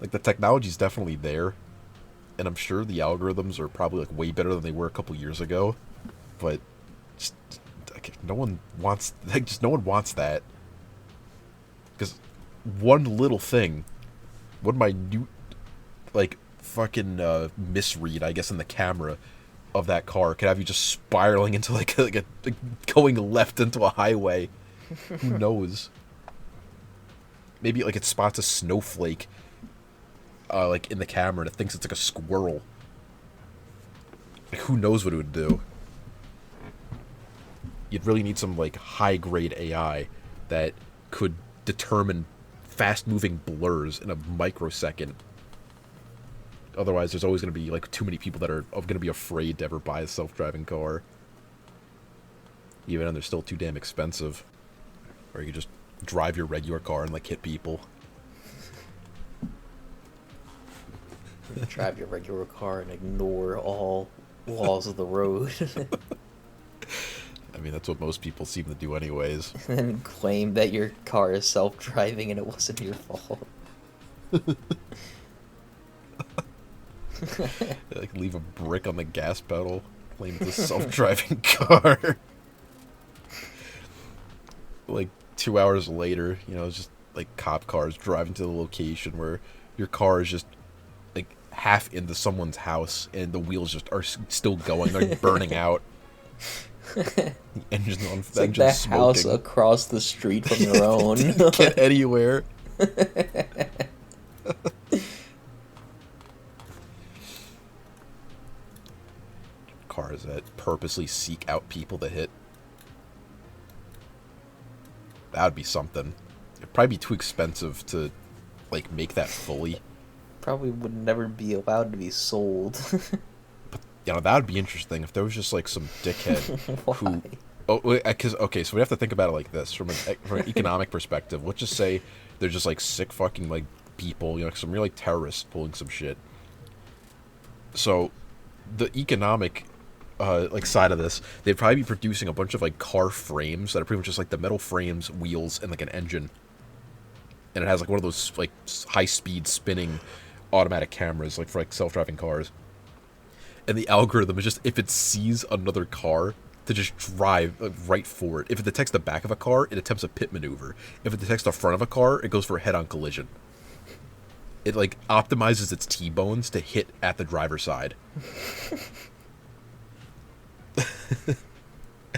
Like, the technology's definitely there, and I'm sure the algorithms are probably like way better than they were a couple years ago, but just, like, no one wants that. Because one little thing, one minute like fucking misread, I guess, in the camera of that car could have you just spiraling into like going left into a highway. Who knows? Maybe like it spots a snowflake like in the camera and it thinks it's like a squirrel. Like, who knows what it would do? You'd really need some like high grade AI that could determine fast moving blurs in a microsecond. Otherwise, there's always going to be like too many people that are going to be afraid to ever buy a self-driving car. Even though they're still too damn expensive. Or you just drive your regular car and like hit people. Drive your regular car and ignore all laws of the road. I mean, that's what most people seem to do anyways. And claim that your car is self-driving and it wasn't your fault. Like, leave a brick on the gas pedal, claim it's a self-driving car. Like, 2 hours later, you know, it's just like cop cars driving to the location where your car is just like half into someone's house and the wheels just are still going, they're burning out. The engine's on, It's like engine's the house smoking. across the street from your own. Get anywhere. Cars that purposely seek out people to hit. That would be something. It'd probably be too expensive to like make that fully. Probably would never be allowed to be sold. But you know, that would be interesting if there was just like some dickhead Why? who. Oh, because okay, so we have to think about it like this from an economic perspective. Let's just say they're just like sick fucking like people, you know, some real like terrorists pulling some shit. So the economic like side of this, they'd probably be producing a bunch of like car frames that are pretty much just like the metal frames, wheels, and like an engine. And it has like one of those like high-speed spinning automatic cameras, like for like self-driving cars. And the algorithm is just, if it sees another car, to just drive right for it. If it detects the back of a car, it attempts a pit maneuver. If it detects the front of a car, it goes for a head-on collision. It like optimizes its T-bones to hit at the driver's side.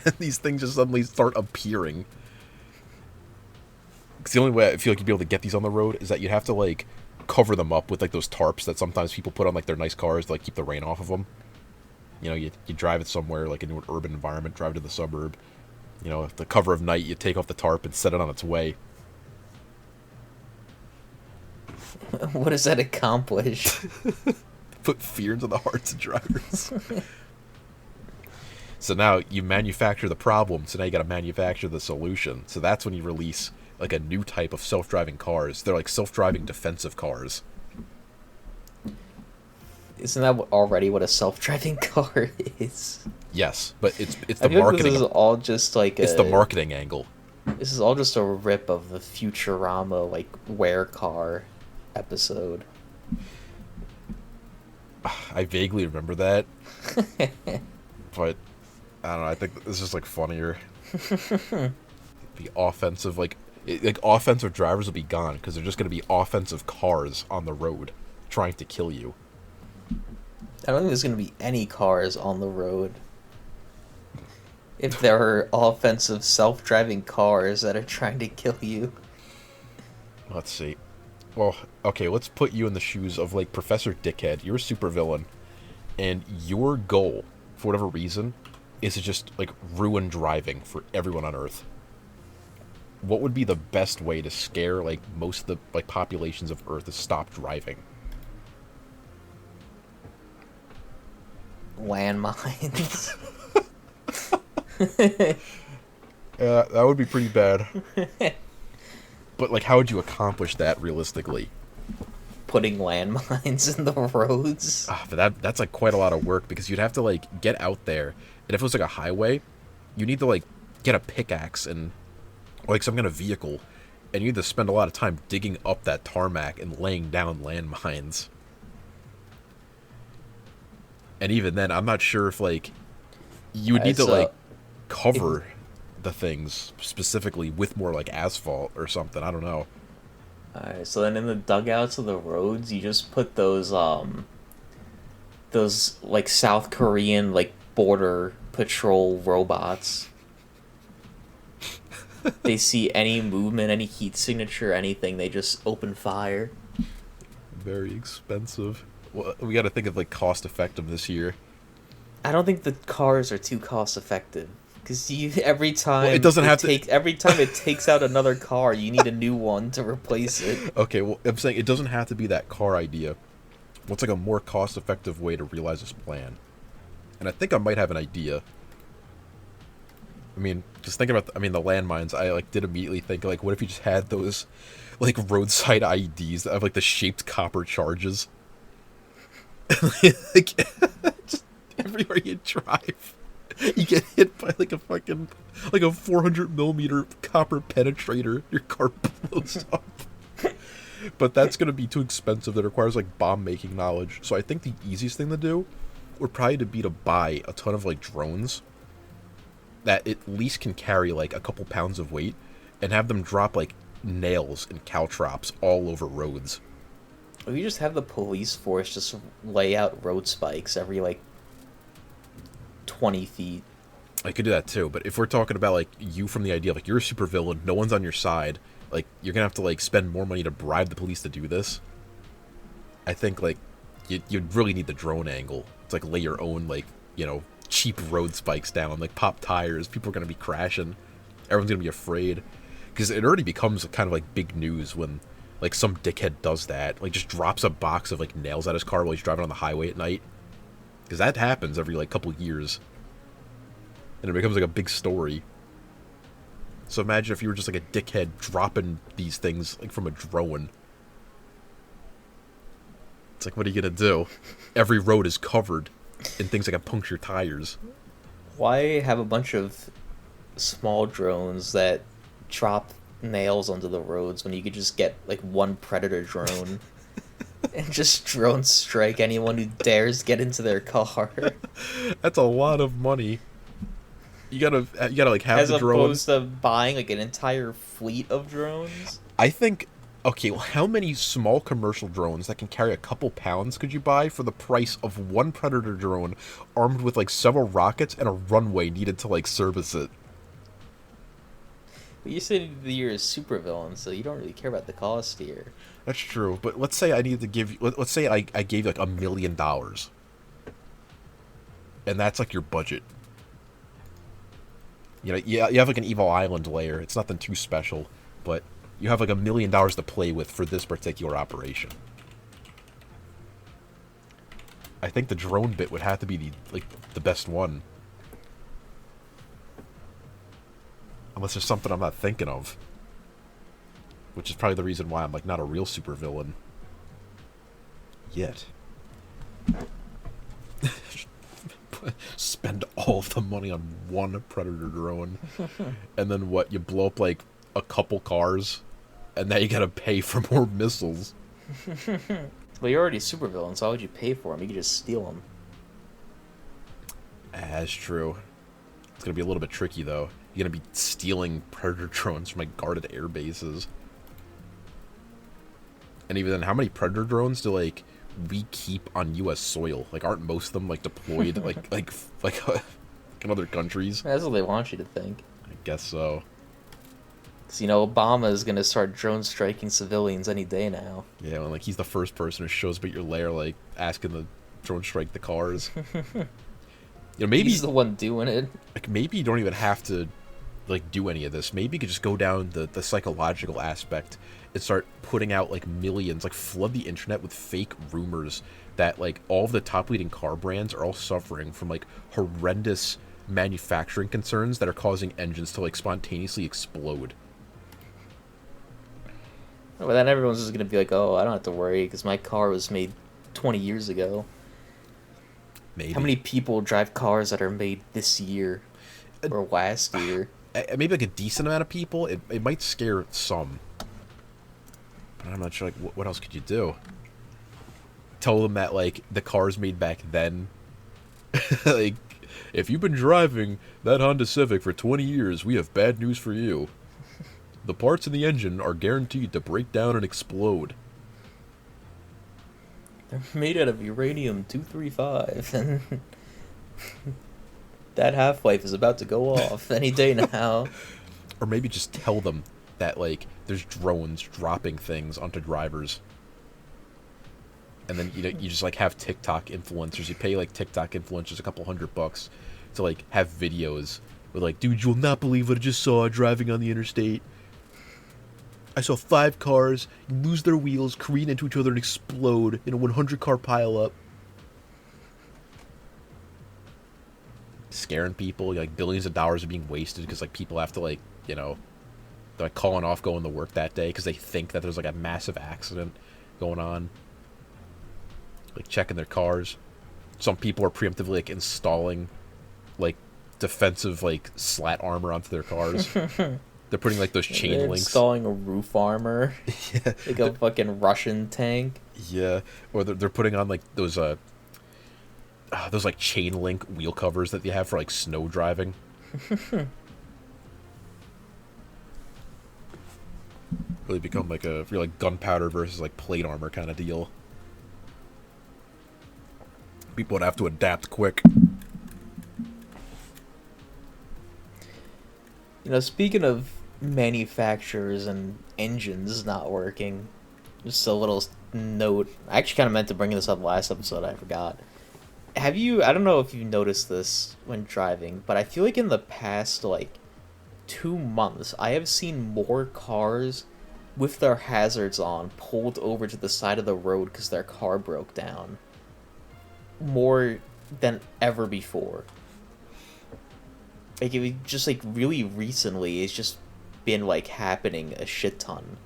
And these things just suddenly start appearing. Because the only way I feel like you'd be able to get these on the road is that you'd have to like cover them up with like those tarps that sometimes people put on like their nice cars to like keep the rain off of them. You know, you drive it somewhere like into an urban environment, drive to the suburb. You know, at the cover of night, you take off the tarp and set it on its way. What does that accomplish? Put fear into the hearts of drivers. So now you manufacture the problem, so now you gotta manufacture the solution. So that's when you release like a new type of self-driving cars. They're like self-driving defensive cars. Isn't that already what a self-driving car is? Yes, but it's the I feel like marketing. this is all just like it's the marketing angle. This is all just a rip of the Futurama like wear car episode. I vaguely remember that, but I don't know. I think this is like funnier. The offensive like offensive drivers will be gone because they're just going to be offensive cars on the road trying to kill you. I don't think there's going to be any cars on the road. If there are offensive self-driving cars that are trying to kill you. Let's see. Well, okay, let's put you in the shoes of, like, Professor Dickhead. You're a supervillain, and your goal, for whatever reason, is to just, like, ruin driving for everyone on Earth. What would be the best way to scare, like, most of the, like, populations of Earth to stop driving? Landmines. Yeah, that would be pretty bad. But, like, how would you accomplish that realistically? Putting landmines in the roads. But that's, like, quite a lot of work, because you'd have to, like, get out there. And if it was, like, a highway, you need to, like, get a pickaxe and, like, some kind of vehicle. And you need to spend a lot of time digging up that tarmac and laying down landmines. And even then, I'm not sure if, like, you would need to, like, cover the things specifically with more, like, asphalt or something. I don't know. Alright, so then in the dugouts of the roads, you just put those, like, South Korean, like, border patrol robots. They see any movement, any heat signature, anything, they just open fire. Very expensive. Well, we got to think of, like, cost effective this year. I don't think the cars are too cost effective. Because every time it doesn't have to. Every time it takes out another car, you need a new one to replace it. Okay, well, I'm saying it doesn't have to be that car idea. What's like a more cost-effective way to realize this plan? And I think I might have an idea. I mean, just thinking about, the landmines, I, like, did immediately think, like, what if you just had those, like, roadside IEDs that have, like, the shaped copper charges? Like, just everywhere you drive, you get hit by, like, a fucking, like, a 400mm copper penetrator. Your car blows up. But that's going to be too expensive. That requires, like, bomb-making knowledge. So I think the easiest thing to do would probably be to buy a ton of, like, drones that at least can carry, like, a couple pounds of weight and have them drop, like, nails and caltrops all over roads. If you just have the police force just lay out road spikes every, like, 20 feet. I could do that too, but if we're talking about, like, you from the idea of, like, you're a supervillain, no one's on your side, like, you're gonna have to, like, spend more money to bribe the police to do this. I think, like, you'd really need the drone angle. It's like, lay your own, like, you know, cheap road spikes down, like, pop tires, people are gonna be crashing, everyone's gonna be afraid. Because it already becomes kind of, like, big news when, like, some dickhead does that, like, just drops a box of, like, nails at his car while he's driving on the highway at night. Because that happens every, like, couple years. And it becomes, like, a big story. So imagine if you were just, like, a dickhead dropping these things, like, from a drone. It's like, what are you gonna do? Every road is covered and things that can puncture tires. Why have a bunch of small drones that drop nails onto the roads when you could just get like one predator drone and just drone strike anyone who dares get into their car? That's a lot of money. You gotta like have as the drone. opposed to buying like an entire fleet of drones. I think. Okay, well, how many small commercial drones that can carry a couple pounds could you buy for the price of one predator drone, armed with like several rockets and a runway needed to like service it? But you said you're a supervillain, so you don't really care about the cost here. That's true, but let's say I needed to give you. Let's say I gave you like $1 million, and that's like your budget. You know, you have like an evil island layer. It's nothing too special, but you have like $1 million to play with for this particular operation. I think the drone bit would have to be the best one, unless there's something I'm not thinking of, which is probably the reason why I'm like not a real supervillain yet. Spend all of the money on one predator drone, and then what? You blow up like a couple cars, and now you gotta pay for more missiles. Well, you're already a supervillain, so why would you pay for them? You could just steal them. That's true. It's gonna be a little bit tricky though. You're gonna be stealing predator drones from like guarded air bases, and even then, how many predator drones do like we keep on U.S. soil? Like, aren't most of them like deployed like in other countries? That's what they want you to think. I guess so. Because, you know, Obama is going to start drone striking civilians any day now. Yeah, well, like he's the first person who shows up at your lair, like asking the drone strike the cars. You know, maybe he's the one doing it. Like, maybe you don't even have to like do any of this. Maybe you could just go down the psychological aspect and start putting out like millions, like flood the internet with fake rumors that like all of the top leading car brands are all suffering from like horrendous manufacturing concerns that are causing engines to like spontaneously explode. Well, then everyone's just going to be like, oh, I don't have to worry because my car was made 20 years ago. Maybe. How many people drive cars that are made this year or last year? Maybe like a decent amount of people. It might scare some. But I'm not sure, like, what else could you do? Tell them that, like, the cars made back then, like, if you've been driving that Honda Civic for 20 years, we have bad news for you. The parts in the engine are guaranteed to break down and explode. They're made out of uranium-235, and that half-life is about to go off any day now. Or maybe just tell them that, like, there's drones dropping things onto drivers. And then, you know, you just, like, have TikTok influencers. You pay, like, TikTok influencers a couple $100 to, like, have videos with, like, dude, you'll not believe what I just saw driving on the interstate. I saw 5 cars lose their wheels, careen into each other, and explode in a 100-car pileup. Scaring people, like, billions of dollars are being wasted because, like, people have to, like, you know, they're like calling off going to work that day because they think that there's like a massive accident going on. Like checking their cars. Some people are preemptively like installing like defensive like slat armor onto their cars. They're putting like those chain They're links. Installing a roof armor. Yeah. Like a fucking Russian tank. Yeah. Or they're putting on like those like chain link wheel covers that you have for like snow driving. Really become like a real like gunpowder versus like plate armor kind of deal. People would have to adapt quick. You know, speaking of manufacturers and engines not working, just a little note. I actually kind of meant to bring this up last episode. I forgot. I don't know if you've noticed this when driving, but I feel like in the past, like, 2 months, I have seen more cars with their hazards on pulled over to the side of the road because their car broke down. More than ever before. Like, it was just, like, really recently, it's just been, like, happening a shit ton.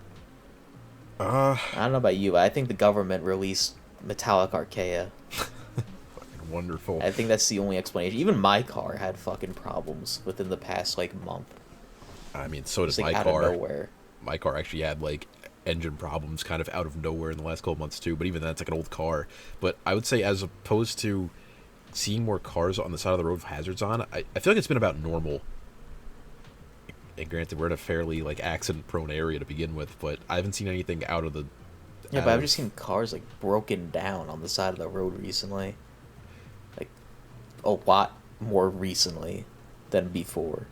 I don't know about you, but I think the government released metallic Archea. Fucking wonderful. I think that's the only explanation. Even my car had fucking problems within the past like month. I mean, so did Like my out car. of nowhere. My car actually had like engine problems kind of out of nowhere in the last couple months too, but even that's like an old car. But I would say as opposed to seeing more cars on the side of the road with hazards on, I feel like it's been about normal. And granted, we're in a fairly like accident prone area to begin with, but I haven't seen anything out of the Yeah, but I've just seen cars like broken down on the side of the road recently. Like a lot more recently than before.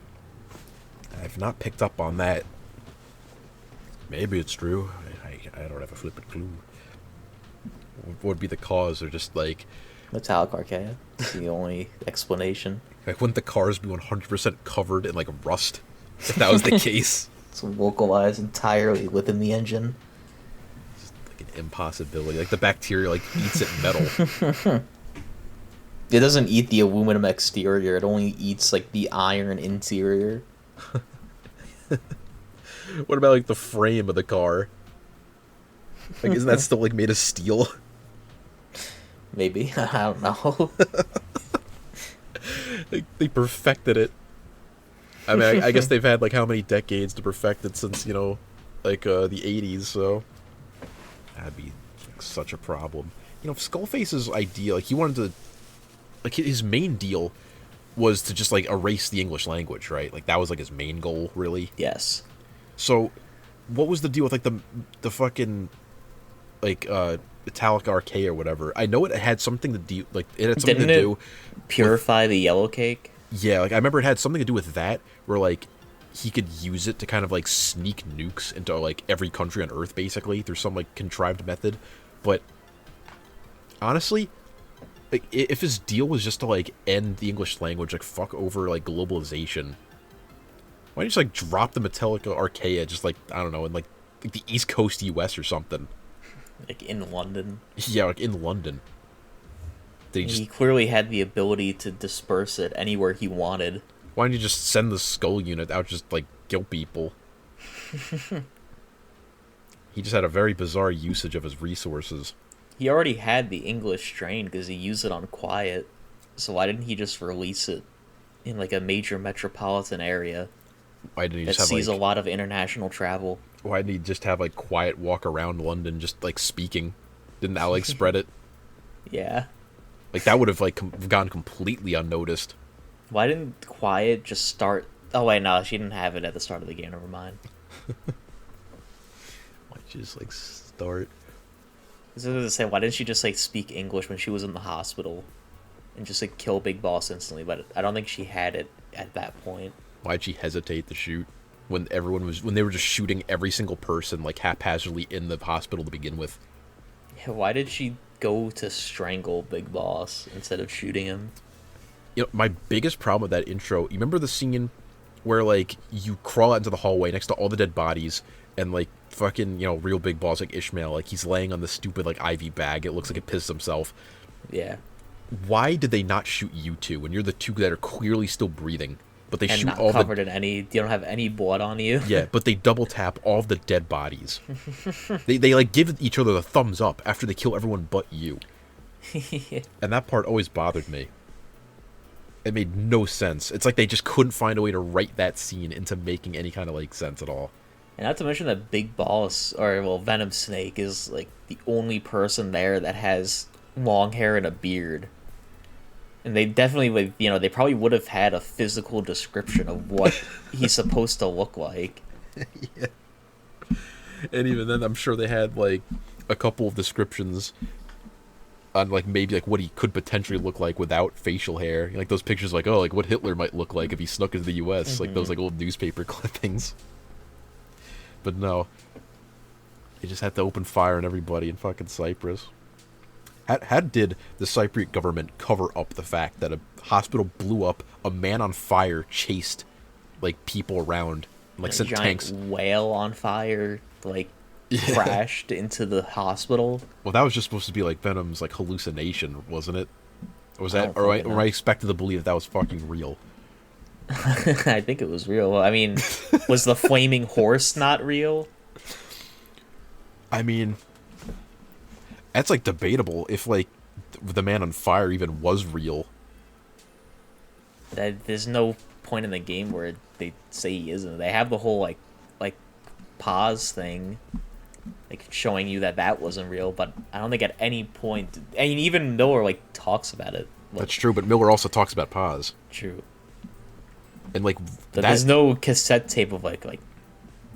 I've not picked up on that. Maybe it's true. I don't have a flippin' clue. What would be the cause? Or just like Metallic Archea. That's the only explanation. like wouldn't the cars be 100% covered in like rust if that was the case? It's localized entirely within the engine. Just like an impossibility. Like the bacteria like eats at metal. It doesn't eat the aluminum exterior. It only eats like the iron interior. What about like the frame of the car? Like isn't that still like made of steel? Maybe. I don't know. Like they perfected it. I mean, I guess they've had like how many decades to perfect it since, you know, like the 80s, so that'd be like, such a problem. You know, Skullface's idea, like he wanted to, like his main deal was to just like erase the English language, right? Like that was like his main goal, really. Yes. So, what was the deal with like the fucking like Metallic Archea or whatever? I know it had something to do, like it had something Didn't to it do purify the yellow cake? Yeah, like I remember it had something to do with that, where like he could use it to kind of like sneak nukes into like every country on Earth, basically through some like contrived method. But honestly, like if his deal was just to like end the English language, like fuck over like globalization, why don't you just like drop the Metallica Archea, just like I don't know, in like the East Coast US or something? Like in London. Yeah, like in London. He clearly had the ability to disperse it anywhere he wanted. Why don't you just send the skull unit out, just like kill people? He just had a very bizarre usage of his resources. He already had the English strain because he used it on Quiet. So why didn't he just release it in like a major metropolitan area? Why didn't he that just have sees like, a lot of international travel? Why didn't he just have like Quiet walk around London, just like speaking? Didn't Alex spread it? Yeah. Like that would have like gone completely unnoticed. Why didn't Quiet just start? Oh wait, no, she didn't have it at the start of the game. Never mind. Why'd you just like start? I was going to say, why didn't she just like speak English when she was in the hospital, and just like kill Big Boss instantly? But I don't think she had it at that point. Why'd she hesitate to shoot when they were just shooting every single person like haphazardly in the hospital to begin with? Yeah, why did she go to strangle Big Boss instead of shooting him? You know, my biggest problem with that intro, you remember the scene where like you crawl out into the hallway next to all the dead bodies and like fucking, you know, real Big Boss like Ishmael, like he's laying on the stupid like IV bag, it looks like it pissed himself. Yeah. Why did they not shoot you two when you're the two that are clearly still breathing? But they and shoot not all covered in any. You don't have any blood on you. Yeah, but they double tap all of the dead bodies. they like give each other the thumbs up after they kill everyone but you. And that part always bothered me. It made no sense. It's like they just couldn't find a way to write that scene into making any kind of like sense at all. And not to mention that Big Boss, or well, Venom Snake is like the only person there that has long hair and a beard. And they definitely would, you know, they probably would have had a physical description of what he's supposed to look like. Yeah. And even then, I'm sure they had, like, a couple of descriptions on, like, maybe, like, what he could potentially look like without facial hair. Like, those pictures, like, oh, like, what Hitler might look like if he snuck into the U.S. Like, those, like, old newspaper clippings. But no. They just had to open fire on everybody in fucking Cyprus. How did the Cypriot government cover up the fact that a hospital blew up, a man on fire chased, like, people around, like, sent tanks? Whale on fire, like, crashed into the hospital? Well, that was just supposed to be, like, Venom's, like, hallucination, wasn't it? Or was that, or I expected to believe that was fucking real? I think it was real. I mean, was the flaming horse not real? I mean... That's, like, debatable. If, like, the Man on Fire even was real. There's no point in the game where they say he isn't. They have the whole like pause thing, like showing you that wasn't real. But I don't think at any point, and even Miller like talks about it. Like, That's true, but Miller also talks about Paz. True. And like, but there's no cassette tape of like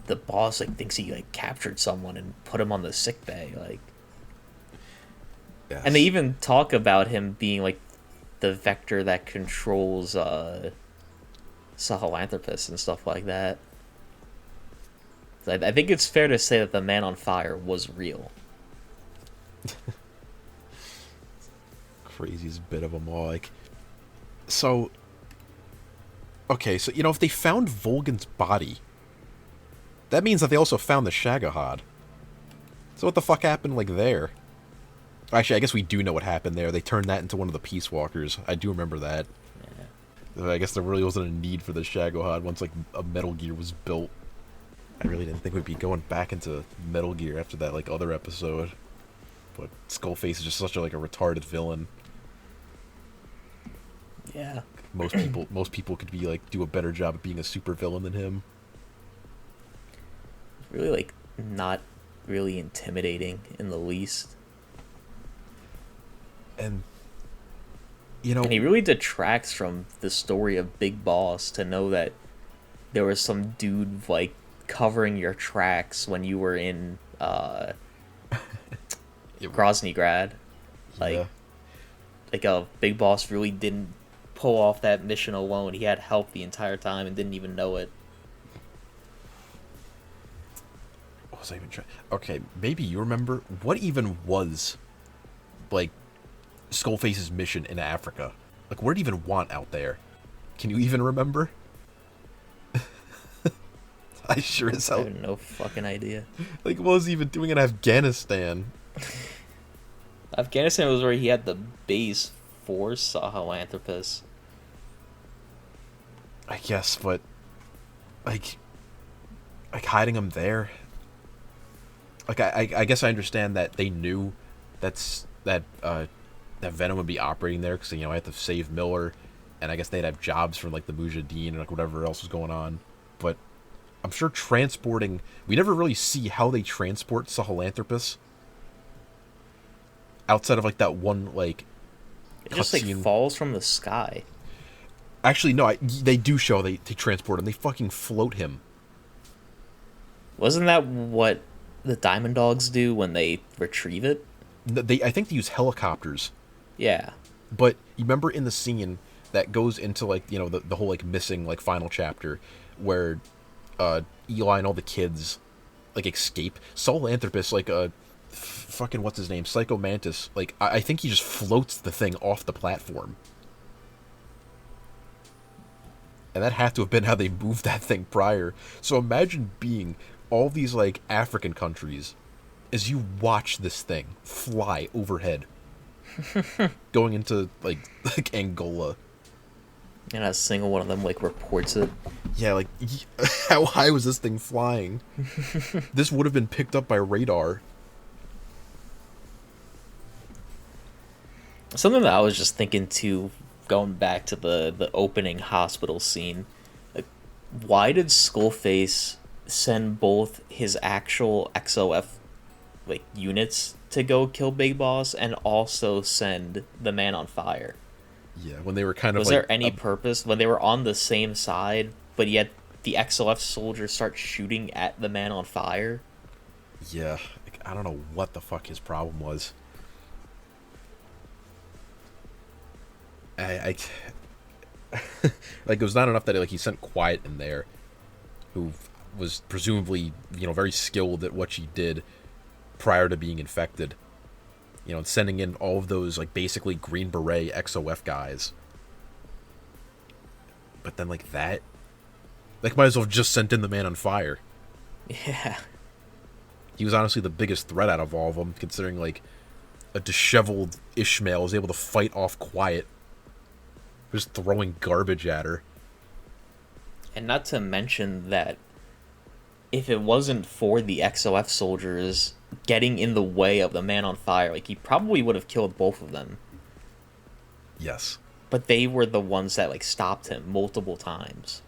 the boss like thinks he like captured someone and put him on the sick bay, like. Yes. And they even talk about him being like the vector that controls Sahelanthropus and stuff like that. So I think it's fair to say that the Man on Fire was real. Craziest bit of them all. Like, so, okay, so, you know, if they found Volgan's body, that means that they also found the Shagohod. So what the fuck happened, like, there? Actually, I guess we do know what happened there. They turned that into one of the Peace Walkers. I do remember that. Yeah. I guess there really wasn't a need for the Shagohod once, like, a Metal Gear was built. I really didn't think we'd be going back into Metal Gear after that, like, other episode. But Skullface is just such a, like, a retarded villain. Yeah. Most people could be, like, do a better job of being a super villain than him. Really, like, not really intimidating in the least. And, you know... And he really detracts from the story of Big Boss to know that there was some dude, like, covering your tracks when you were in, Groznygrad. Like, Big Boss really didn't pull off that mission alone. He had help the entire time and didn't even know it. What was I even trying... Okay, maybe you remember... What even was, like... Skullface's mission in Africa? Like, what did he even want out there? Can you even remember? I sure as hell... I have no fucking idea. Like, what was he even doing in Afghanistan? Afghanistan was where he had the base for Sahelanthropus. I guess, but... Like hiding him there... Like, I guess I understand that they knew that Venom would be operating there because, you know, I had to save Miller, and I guess they'd have jobs from, like, the Mujahideen and, like, whatever else was going on. But I'm sure transporting... We never really see how they transport Sahelanthropus. Outside of, like, that one, like... It just, like, falls from the sky. Actually, no, they do show they transport him. They fucking float him. Wasn't that what the Diamond Dogs do when they retrieve it? I think they use helicopters. Yeah. But you remember in the scene that goes into, like, you know, the whole, like, missing, like, final chapter where Eli and all the kids, like, escape? Sahelanthropus, like, fucking what's his name? Psycho Mantis. Like, I think he just floats the thing off the platform. And that had to have been how they moved that thing prior. So imagine being all these, like, African countries as you watch this thing fly overhead. Going into, like Angola. And a single one of them, like, reports it. Yeah, like, how high was this thing flying? This would have been picked up by radar. Something that I was just thinking too, going back to the opening hospital scene. Like, why did Skullface send both his actual XOF, like, units to go kill Big Boss and also send the Man on Fire? Yeah, when they were kind of was there any purpose when they were on the same side, but yet the XOF soldiers start shooting at the Man on Fire? Yeah, like, I don't know what the fuck his problem was. I like, it was not enough that, like, he sent Quiet in there, who was presumably, you know, very skilled at what she did prior to being infected. You know, and sending in all of those, like, basically Green Beret XOF guys. But then, like, that... Like, might as well have just sent in the Man on Fire. Yeah. He was honestly the biggest threat out of all of them, considering, like, a disheveled Ishmael was able to fight off Quiet. Just throwing garbage at her. And not to mention that if it wasn't for the XOF soldiers, getting in the way of the man on fire. Like, he probably would have killed both of them. Yes. But they were the ones that, like, stopped him multiple times.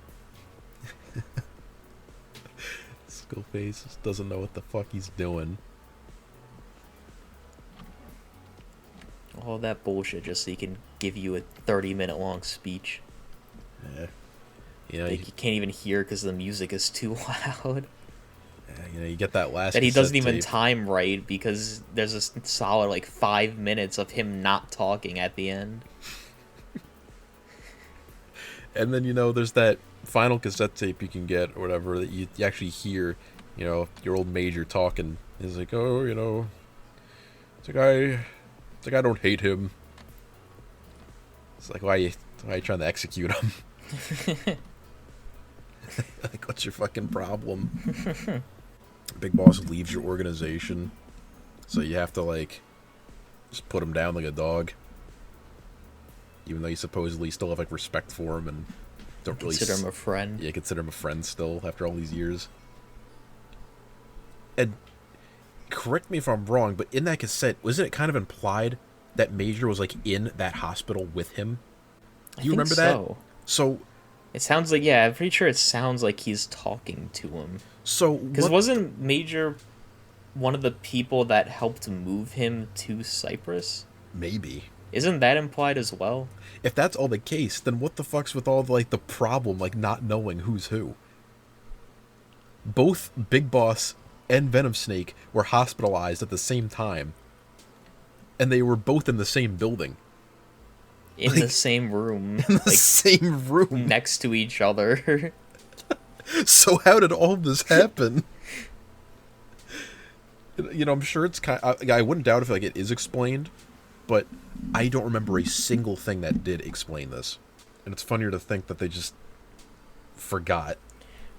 Skullface doesn't know what the fuck he's doing. All that bullshit just so he can give you a 30-minute long speech. Yeah. You know, Like, you can't even hear because the music is too loud. you know, you get that last That he doesn't even tape. time right because there's a solid, like, 5 minutes of him not talking at the end. And then, you know, there's that final cassette tape you can get or whatever that you actually hear, you know, your old major talking. He's like, oh, you know, it's like I don't hate him. It's like, why are you trying to execute him? Like, what's your fucking problem? Big Boss leaves your organization, so you have to, like, just put him down like a dog. Even though you supposedly still have, like, respect for him and don't really... Consider him a friend. Yeah, consider him a friend still after all these years. And correct me if I'm wrong, but in that cassette, wasn't it kind of implied that Major was, like, in that hospital with him? Do you remember that? So... It sounds like, yeah, I'm pretty sure it sounds like he's talking to him. So... Because wasn't Major one of the people that helped move him to Cyprus? Maybe. Isn't that implied as well? If that's all the case, then what the fuck's with all the, like, the problem, like, not knowing who's who? Both Big Boss and Venom Snake were hospitalized at the same time. And they were both in the same building. In the same room. In the same room. Next to each other. So how did all this happen? You know, I'm sure it's kind of... I wouldn't doubt if, like, it is explained. But I don't remember a single thing that did explain this. And it's funnier to think that they just forgot.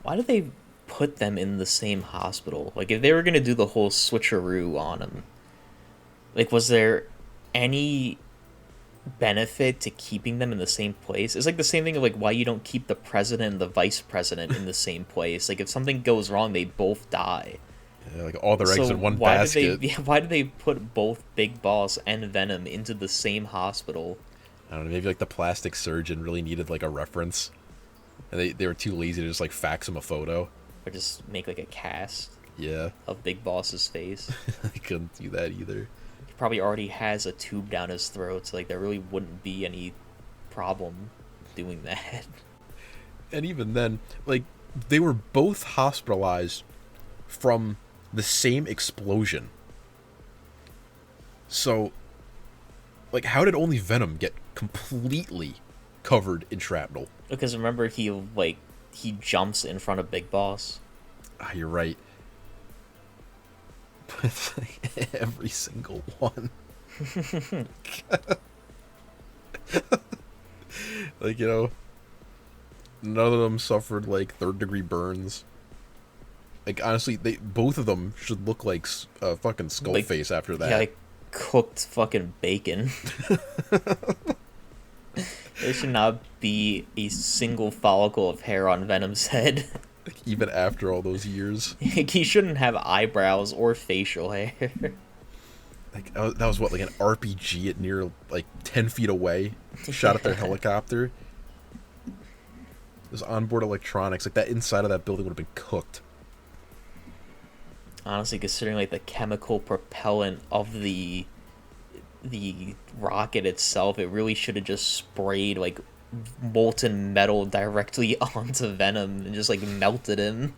Why did they put them in the same hospital? Like, if they were going to do the whole switcheroo on them, like, was there any benefit to keeping them in the same place? It's like the same thing of, like, why you don't keep the president and the vice president in the same place. Like, if something goes wrong, they both die. Yeah, like all their eggs in one basket. Why did they put both Big Boss and Venom into the same hospital? I don't know, maybe like the plastic surgeon really needed like a reference. And they were too lazy to just like fax him a photo. Or just make like a cast Yeah. of Big Boss's face. I couldn't do that either. He probably already has a tube down his throat, so like there really wouldn't be any problem doing that. And even then, like, they were both hospitalized from the same explosion. So, like, how did only Venom get completely covered in shrapnel? Because remember, he jumps in front of Big Boss. Ah, you're right. But it's like every single one. Like, you know, none of them suffered, like, third-degree burns. Like, honestly, both of them should look like fucking Skullface after that. Yeah, like cooked fucking bacon. There should not be a single follicle of hair on Venom's head. Like, even after all those years. Like, he shouldn't have eyebrows or facial hair. Like, that was what, like an RPG at near, like, 10 feet away? Shot at their helicopter? Those onboard electronics, like, that inside of that building would have been cooked. Honestly, considering like the chemical propellant of the rocket itself, it really should have just sprayed like molten metal directly onto Venom and just like melted him.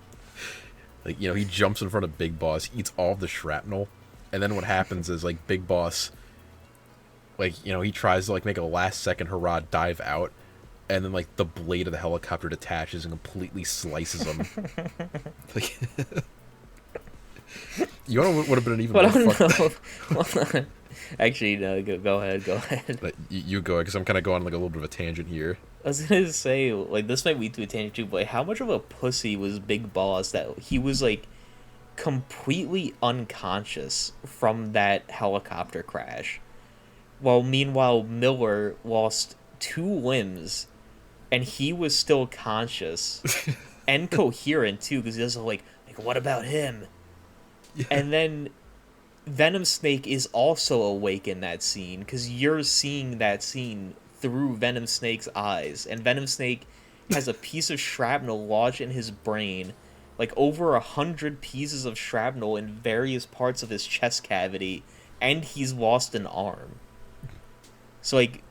Like, you know, he jumps in front of Big Boss, eats all of the shrapnel, and then what happens is, like, Big Boss, like, you know, he tries to, like, make a last-second hurrah dive out, and then, like, the blade of the helicopter detaches and completely slices him. Like... You know what would have been an even more fucked up... Actually, no, go ahead. But you go, because I'm kind of going on, like, a little bit of a tangent here. I was gonna say, like, this might lead to a tangent too, but like, how much of a pussy was Big Boss that he was, like, completely unconscious from that helicopter crash? While meanwhile, Miller lost 2 limbs, and he was still conscious and coherent too, because he was like, what about him? Yeah. And then Venom Snake is also awake in that scene, because you're seeing that scene through Venom Snake's eyes, and Venom Snake has a piece of shrapnel lodged in his brain, like over 100 pieces of shrapnel in various parts of his chest cavity, and he's lost an arm. So, like,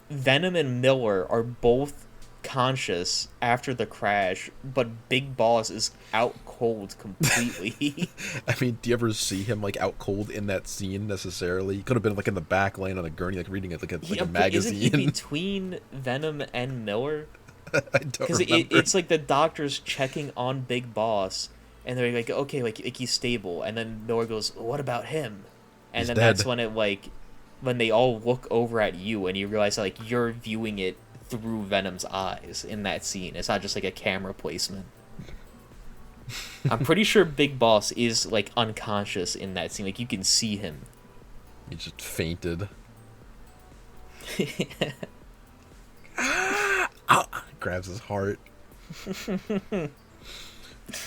Venom and Miller are both conscious after the crash, but Big Boss is out cold completely. I mean, do you ever see him like out cold in that scene necessarily? He could have been like in the back laying on a gurney, like reading it like a magazine. Isn't he between Venom and Miller? I don't remember. Because it's like the doctors checking on Big Boss, and they're like, okay, like he's stable, and then Miller goes, what about him? And He's then dead. that's when it like, when they all look over at you, and you realize that, like, you're viewing it through Venom's eyes in that scene. It's not just like a camera placement. I'm pretty sure Big Boss is like unconscious in that scene. Like, you can see him. He just fainted. Grabs his heart. I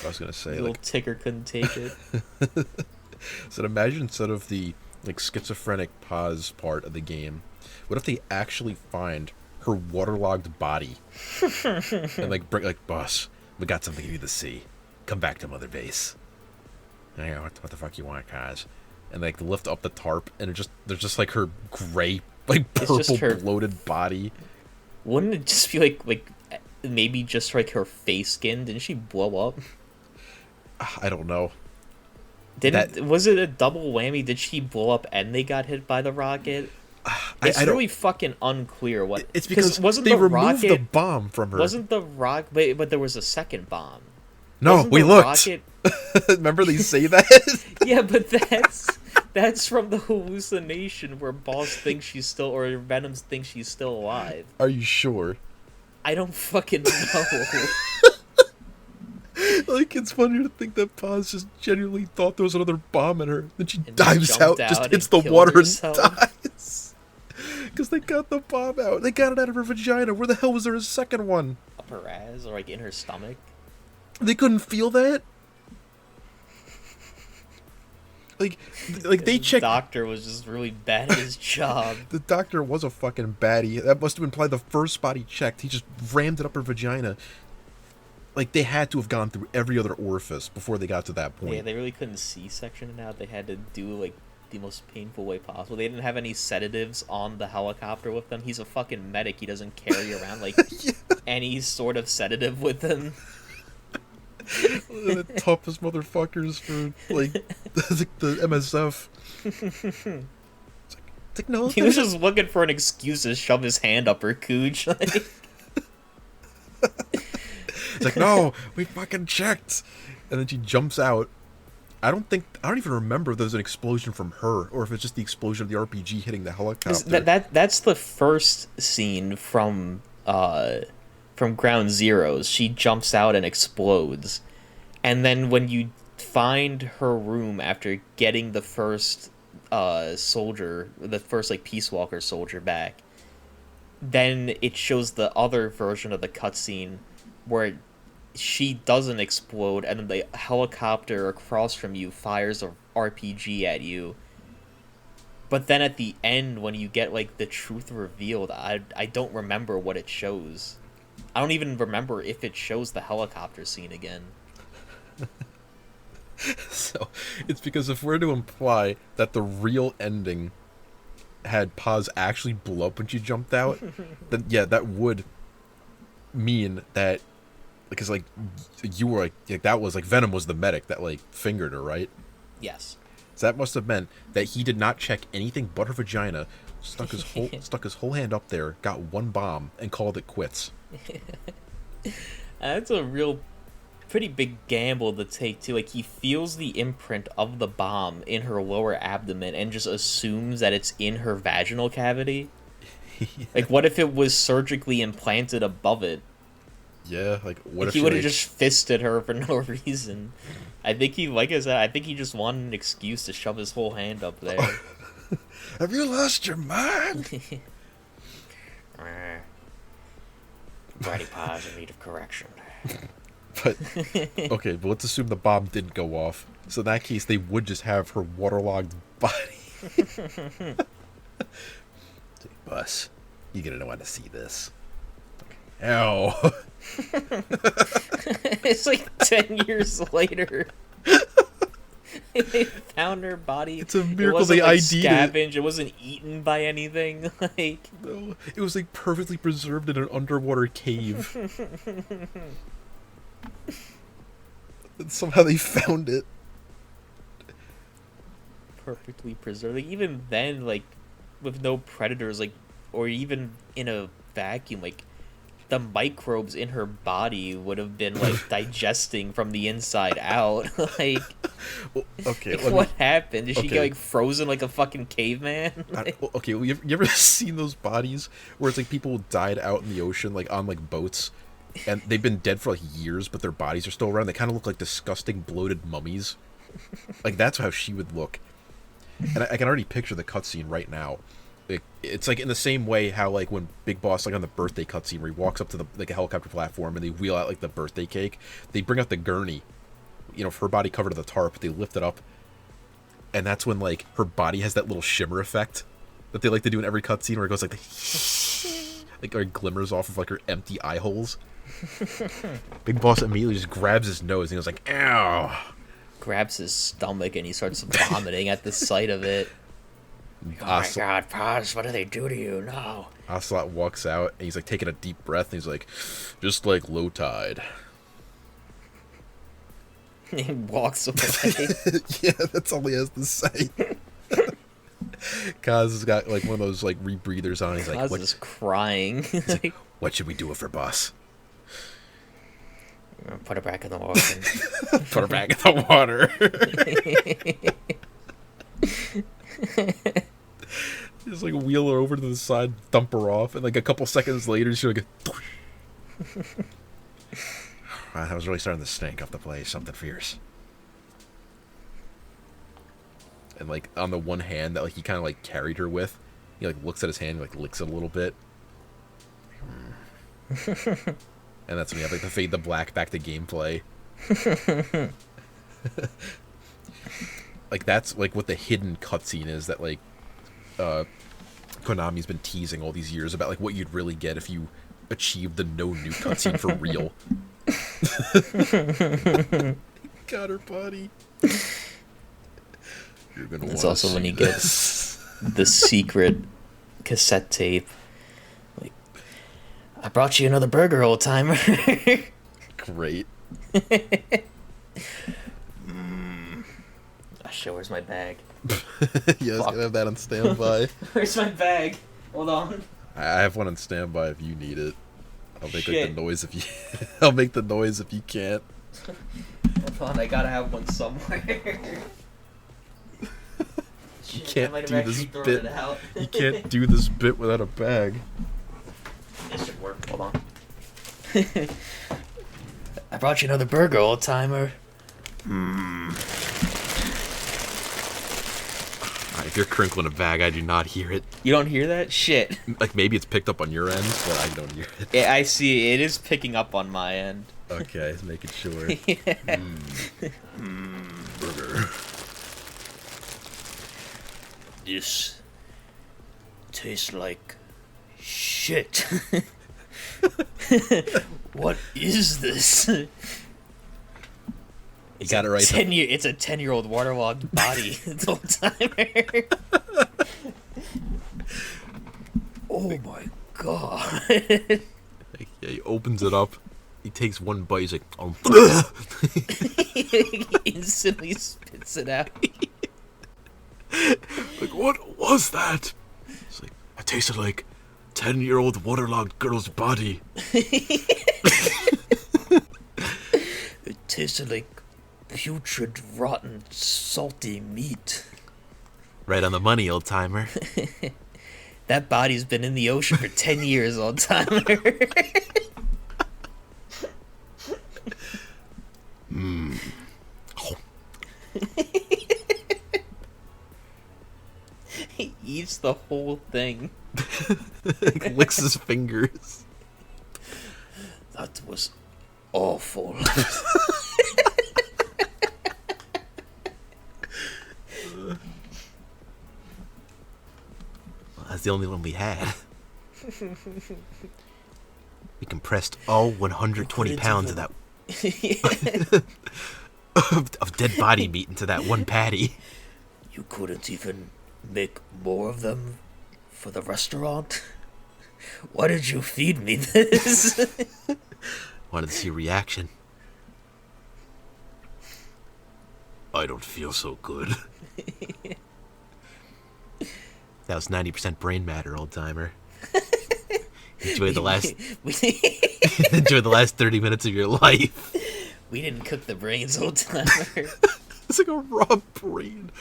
was gonna say, Little like, ticker couldn't take it. so imagine instead of the like schizophrenic pause part of the game, what if they actually find her waterlogged body and like bring like, boss, we got something you need to see. Come back to Mother Base. And I go, what the fuck you want, Kaz? And like lift up the tarp, and there's just like her gray, like purple bloated body. Wouldn't it just be like maybe just like her face skin? Didn't she blow up? I don't know. Was it a double whammy? Did she blow up and they got hit by the rocket? It's really fucking unclear what. It's because wasn't they the removed the rocket, bomb from her. Wasn't the rock? But there was a second bomb. No, Wasn't we the looked. Rocket... Remember they say that? Yeah, but that's from the hallucination where Boss thinks she's still, or Venom thinks she's still alive. Are you sure? I don't fucking know. Like, it's funny to think that Paz just genuinely thought there was another bomb in her. Then she And dives out, just hits the killed water herself. and dies. Because they got the bomb out. They got it out of her vagina. Where the hell was there a second one? Up her ass, or like in her stomach. They couldn't feel that? Like they checked. The doctor was just really bad at his job. The doctor was a fucking baddie. That must have implied the first spot he checked, he just rammed it up her vagina. Like, they had to have gone through every other orifice before they got to that point. Yeah, they really couldn't C-section it out. They had to do, like, the most painful way possible. They didn't have any sedatives on the helicopter with them. He's a fucking medic. He doesn't carry around, like, any sort of sedative with him. The toughest motherfuckers for, like, the MSF. It's like, no. He was just looking for an excuse to shove his hand up her cooch. Like... It's like, no, we fucking checked. And then she jumps out. I don't even remember if there's an explosion from her, or if it's just the explosion of the RPG hitting the helicopter. That's the first scene from Ground Zeroes. She jumps out and explodes. And then when you find her room after getting the first soldier, the first like Peace Walker soldier back, then it shows the other version of the cutscene where she doesn't explode, and then the helicopter across from you fires a RPG at you. But then at the end, when you get like the truth revealed, I don't remember what it shows. I don't even remember if it shows the helicopter scene again. So, it's because if we're to imply that the real ending had Paz actually blow up when she jumped out, then yeah, that would mean that, because like you were like that was like Venom was the medic that like fingered her, right? Yes. So that must have meant that he did not check anything but her vagina, stuck his whole hand up there, got one bomb, and called it quits. That's a real pretty big gamble to take too. Like, he feels the imprint of the bomb in her lower abdomen and just assumes that it's in her vaginal cavity. Yeah. Like, what if it was surgically implanted above it? Yeah, like what if he would have just fisted her for no reason? I think he, like I said, I think he just wanted an excuse to shove his whole hand up there. Have you lost your mind? Body Paz in need of correction. But okay, but let's assume the bomb didn't go off. So in that case, they would just have her waterlogged body. Bus, you're gonna want to see this. Ow. It's like 10 years later. They found her body. It's a miracle it wasn't, they like, ID'd scavenged. It wasn't eaten by anything. Like, No, it was like perfectly preserved in an underwater cave. And somehow they found it. perfectly preserved. Like, even then, like, with no predators, like, or even in a vacuum, like, the microbes in her body would have been, like, digesting from the inside out. Like, Well, okay, like, what happened? Did she okay. get, like, frozen like a fucking caveman? Like, Okay, well, you ever seen those bodies where it's like people died out in the ocean, like on like boats, and they've been dead for like years, but their bodies are still around? They kind of look like disgusting bloated mummies. Like that's how she would look. And I can already picture the cutscene right now. It's like in the same way how like when Big Boss, like on the birthday cutscene where he walks up to the like a helicopter platform and they wheel out like the birthday cake, they bring out the gurney, you know, for her body covered in the tarp, they lift it up, and that's when like her body has that little shimmer effect that they like to do in every cutscene where it goes like like or it glimmers off of like her empty eye holes. Big Boss immediately just grabs his nose and he goes like, ow. grabs his stomach and he starts vomiting at the sight of it. Oh my god, Paz, what do they do to you? No. Ocelot walks out and he's like taking a deep breath and he's like, just like low tide. He walks away. Yeah, that's all he has to say. Kaz has got like one of those like rebreathers on. He's like, Paz is crying. like, what should we do with her, boss? Put her back in the water. Put her back in the water. Just like wheel her over to the side, dump her off, and like a couple seconds later, she'll like, I was really starting to stink off the place. Something fierce. And like on the one hand that like he kind of like carried her with, he like looks at his hand, like licks it a little bit. And that's when you have like the fade to black back to gameplay. Like that's like what the hidden cutscene is that like Konami's been teasing all these years about like what you'd really get if you achieved the no new cutscene for real. Got her body. You're gonna It's also when you get the secret cassette tape. Like, I brought you another burger, old timer. Great. Oh shit, where's my bag? Yeah, I was gonna have that on standby. Where's my bag? Hold on. I have one on standby if you need it. I'll make like Shit. the noise if you. I'll make the noise if you can't. Hold on, I gotta have one somewhere. You Shit, I can't might do have this actually thrown bit. it out. You can't do this bit without a bag. This should work. Hold on. I brought you another burger, old timer. If you're crinkling a bag, I do not hear it. You don't hear that? Shit. Like maybe it's picked up on your end, but I don't hear it. Yeah, I see. It is picking up on my end. Okay, just making sure. Yeah. Burger. This tastes like shit. What is this? You got it right. It's a 10-year-old waterlogged body the whole time. Oh my god. Like, yeah, he opens it up. He takes one bite. He's like, oh. He instantly spits it out. Like, what was that? It's like, I tasted like 10-year-old waterlogged girl's body. It tasted like putrid, rotten, salty meat. Right on the money, old timer. That body's been in the ocean for 10 years, old timer. He eats the whole thing. Like, licks his fingers. That was awful. the only one we had. We compressed all 120 pounds of that of dead body meat into that one patty. You couldn't even make more of them for the restaurant? Why did you feed me this? Wanted to see a reaction. I don't feel so good. That was 90% brain matter, old timer. Enjoy the last enjoy the last 30 minutes of your life. We didn't cook the brains, old timer. It's like a raw brain.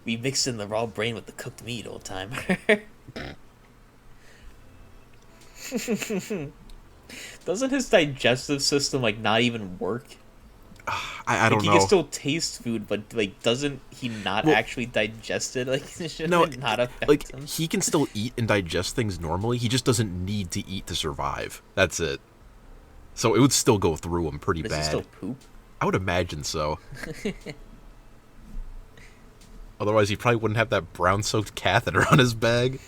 We mixed in the raw brain with the cooked meat, old timer. Doesn't his digestive system like not even work? I don't like, know. He can still taste food, but like, doesn't he not actually digest it? Like, no, not affect like him? he can still eat and digest things normally. He just doesn't need to eat to survive. That's it. So it would still go through him pretty Does bad. he still poop? I would imagine so. Otherwise, he probably wouldn't have that brown-soaked catheter on his bag.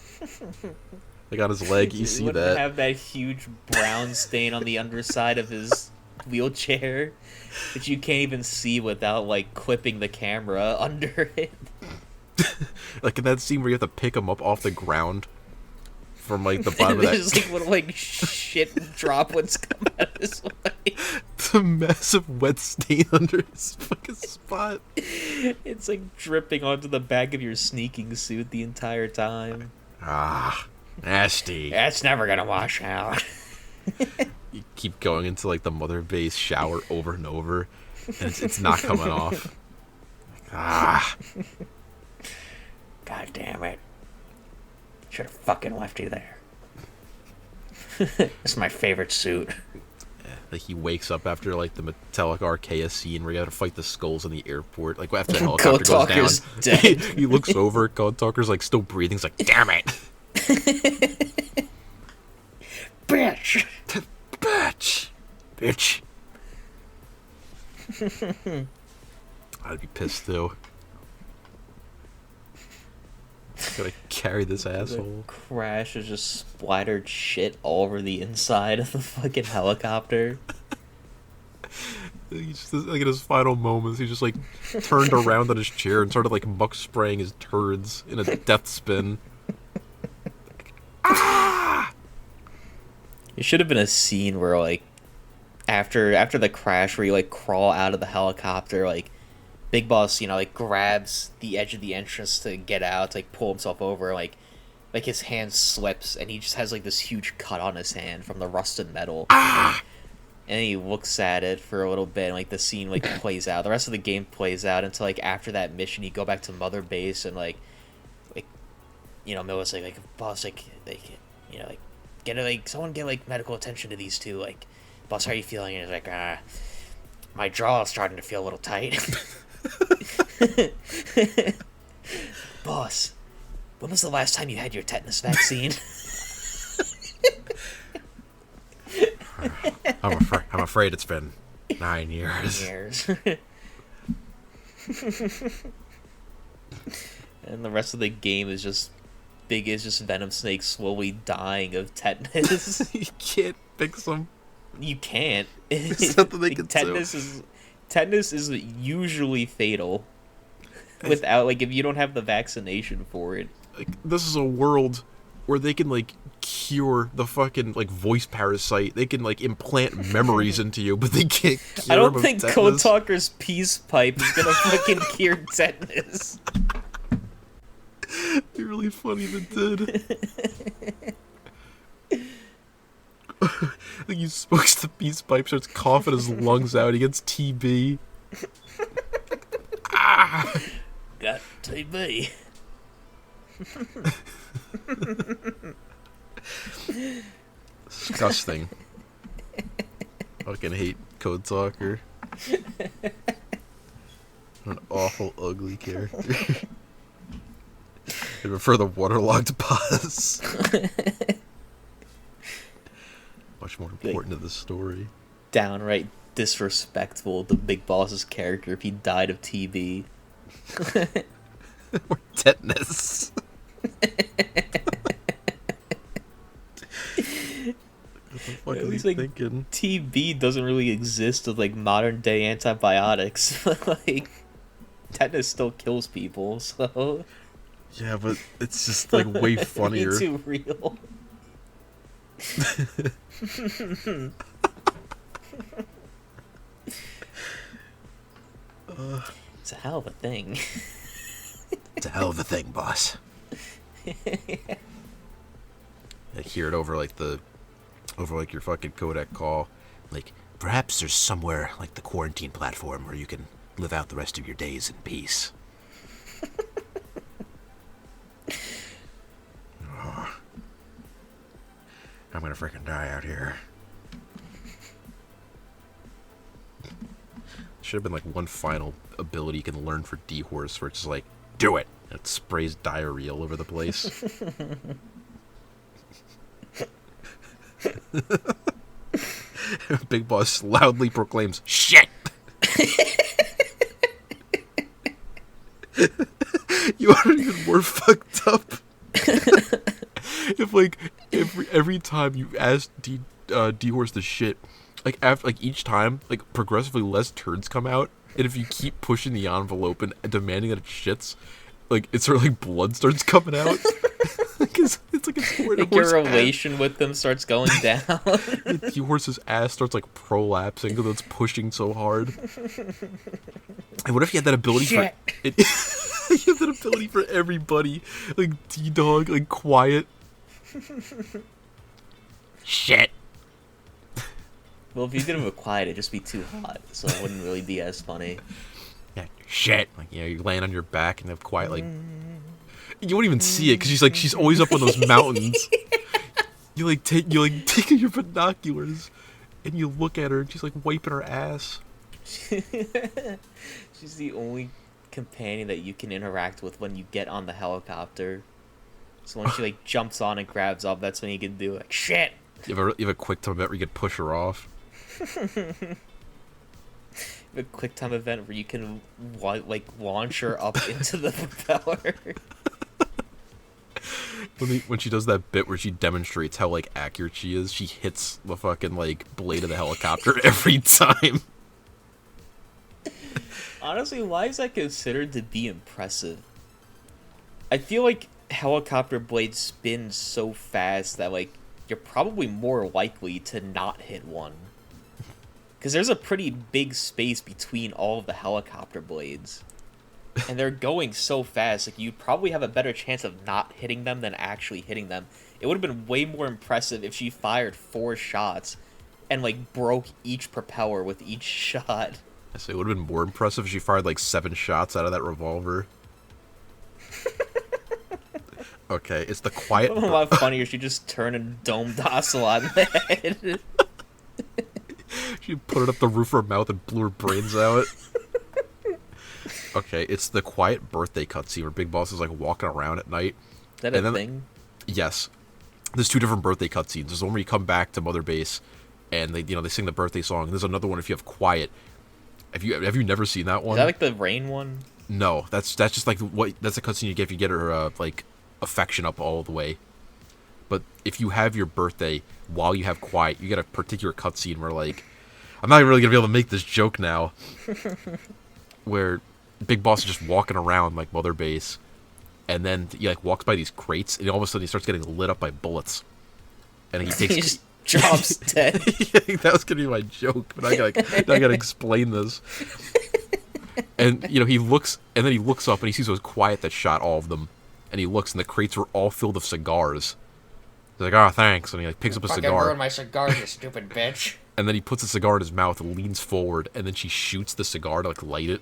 Like on his leg, you see wouldn't that. Have that huge brown stain on the underside of his wheelchair that you can't even see without like clipping the camera under it. Like in that scene where you have to pick him up off the ground from like the bottom of that. There's like little like shit droplets come out of his way. It's a massive wet stain under his fucking spot. It's like dripping onto the back of your sneaking suit the entire time. Ah, nasty. That's never gonna wash out. You keep going into like the mother base shower over and over, and it's not coming off. Ah. God damn it. Should have fucking left you there. It's my favorite suit. Like he wakes up after like the metallic Archea scene where you have to fight the skulls in the airport. Like after the helicopter goes down, dead. he looks over. Code Talker's like still breathing. He's like, "Damn it, bitch, bitch." I'd be pissed too. Gotta carry this asshole. The crash is just splattered shit all over the inside of the fucking helicopter. He's just, like in his final moments, he just like turned around on his chair and started like muck spraying his turds in a death spin. It should have been a scene where like after the crash where you like crawl out of the helicopter, like Big Boss, you know, like grabs the edge of the entrance to get out, to like pull himself over, like his hand slips and he just has like this huge cut on his hand from the rusted metal. And he looks at it for a little bit and like the scene like plays out. The rest of the game plays out until like after that mission you go back to Mother Base and like you know, Milla's like boss, like you know, like get like someone get like medical attention to these two, like, boss, how are you feeling? And he's like, my jaw is starting to feel a little tight. Boss, when was the last time you had your tetanus vaccine? I'm afraid it's been 9 years. And the rest of the game is just Venom Snake slowly dying of tetanus. You can't fix them. You can't. There's nothing they can do. Tetanus is usually fatal. Without, like, if you don't have the vaccination for it. Like, this is a world where they can, like, cure the fucking, like, voice parasite. They can, like, implant memories into you, but they can't cure I don't them think of Code tetanus. Talker's peace pipe is gonna fucking cure tetanus. It'd be really funny if it did. Like, he smokes the peace pipe, starts coughing his lungs out, he gets TB. Got TB. Disgusting. Fucking hate Code Talker. An awful, ugly character. I prefer the waterlogged Paz. Much more important to the story. Downright disrespectful to Big Boss's character if he died of TB. Or tetanus. What At is least he like thinking? TB doesn't really exist with like modern day antibiotics. Like tetanus still kills people, so Yeah, but it's just like way funnier. too real. It's a hell of a thing. It's a hell of a thing, boss. I hear it over like your fucking codec call. Like, perhaps there's somewhere like the quarantine platform where you can live out the rest of your days in peace. Oh, I'm gonna freaking die out here. Should have been like one final ability you can learn for D-Horse where it's just like, do it! And it sprays diarrhea all over the place. Big Boss loudly proclaims, shit! You are even more fucked up. If like every time you ask D-Horse to shit, like after like each time, like progressively less turds come out, and if you keep pushing the envelope and demanding that it shits, like it's sort of like blood starts coming out. It's like Like your relation with them starts going down. The horse's ass starts like prolapsing because it's pushing so hard. And what if you had that ability for it? You have that ability for everybody, like D-Dog, like quiet. Shit. Well, if you did it with quiet, it'd just be too hot, so it wouldn't really be as funny. Yeah, shit. Like, you know, you're laying on your back and have quiet, like, you won't even see it because she's always up on those mountains. You take your binoculars and you look at her and she's like wiping her ass. She's the only companion that you can interact with when you get on the helicopter. So when she like jumps on and grabs up, that's when you can do like shit. You have a quick time event where you can push her off. A quick time event where you can like launch her up into the propeller. When she does that bit where she demonstrates how like accurate she is, she hits the fucking like blade of the helicopter every time. Honestly, why is that considered to be impressive? I feel like helicopter blades spin so fast that like you're probably more likely to not hit one. Because there's a pretty big space between all of the helicopter blades. And they're going so fast, like you'd probably have a better chance of not hitting them than actually hitting them. It would have been way more impressive if she fired 4 shots and like broke each propeller with each shot. I say it would have been more impressive if she fired like 7 shots out of that revolver. Okay, it's the quiet. A lot funnier. She just turned a domed ocelot in the head. She put it up the roof of her mouth and blew her brains out. Okay, it's the quiet birthday cutscene where Big Boss is like walking around at night. Is that a thing? Yes. There's 2 different birthday cutscenes. There's one where you come back to Mother Base and they sing the birthday song. And there's another one if you have quiet. Have you never seen that one? Is that like the rain one? No, that's just like that's a cutscene you get if you get her like affection up all the way. But if you have your birthday while you have quiet, you get a particular cutscene where like I'm not really gonna be able to make this joke now. Where Big Boss is just walking around like Mother Base, and then he like walks by these crates, and all of a sudden he starts getting lit up by bullets, and he takes. He just drops dead. That was gonna be my joke, but I gotta explain this. And he looks, and then he looks up, and he sees it was quiet that shot all of them, and he looks, and the crates were all filled with cigars. He's like, "Oh, thanks," and he like picks up a cigar. Fucking ruined my cigar, you stupid bitch. And then he puts a cigar in his mouth and leans forward, and then she shoots the cigar to like light it.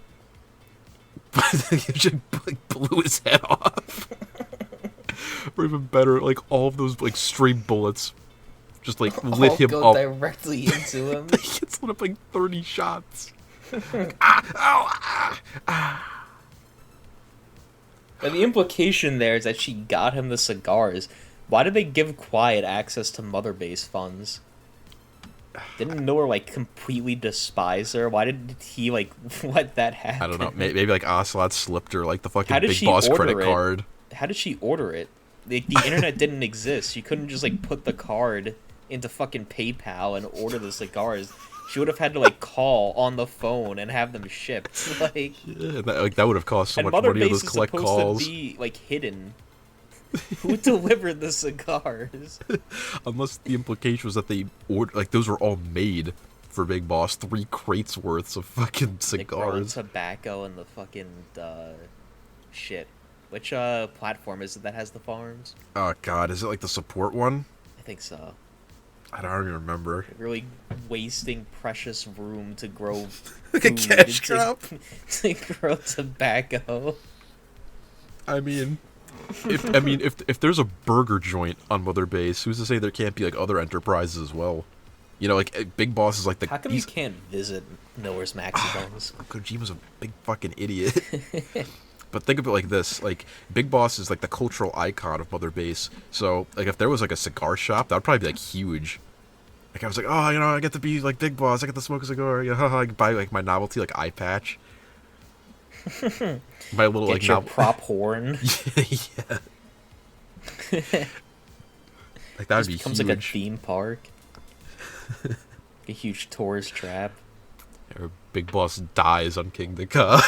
She like blew his head off. Or even better, like all of those like stray bullets just like lit him go up directly into him. He gets lit up like 30 shots. Ah. But the implication there is that she got him the cigars. Why did they give Quiet access to Mother Base funds? Didn't Noah like completely despise her? Why did he like let that happen? I don't know. Maybe like Ocelot slipped her like the fucking How did Big she Boss order credit it? card. How did she order it? The internet didn't exist. She couldn't just like put the card into fucking PayPal and order the cigars. She would have had to like call on the phone and have them shipped. Like, yeah, that would have cost so and much Mother money to Base those is collect supposed calls. to be like hidden. Who delivered the cigars? Unless the implication was that they ordered, like, those were all made for Big Boss. 3 crates worths of fucking They grow cigars. tobacco and the fucking shit. Which platform is it that has the farms? Oh god, is it like the support one? I think so. I don't even remember. Really wasting precious room to grow Like a food, cash to, crop? to grow tobacco. I mean, if there's a burger joint on Mother Base, who's to say there can't be like other enterprises as well? You know, like Big Boss is like the. How come you can't visit Miller's Mexicans? Kojima's a big fucking idiot. But think of it like this: like Big Boss is like the cultural icon of Mother Base. So like if there was like a cigar shop, that would probably be like huge. Like I was like, oh, you know, I get to be like Big Boss. I get to smoke a cigar. You know, I can buy like my novelty like eye patch. My little Get like your prop horn. yeah. Like that would be becomes huge. like a theme park. A huge tourist trap. Or Big Boss dies on King Ka.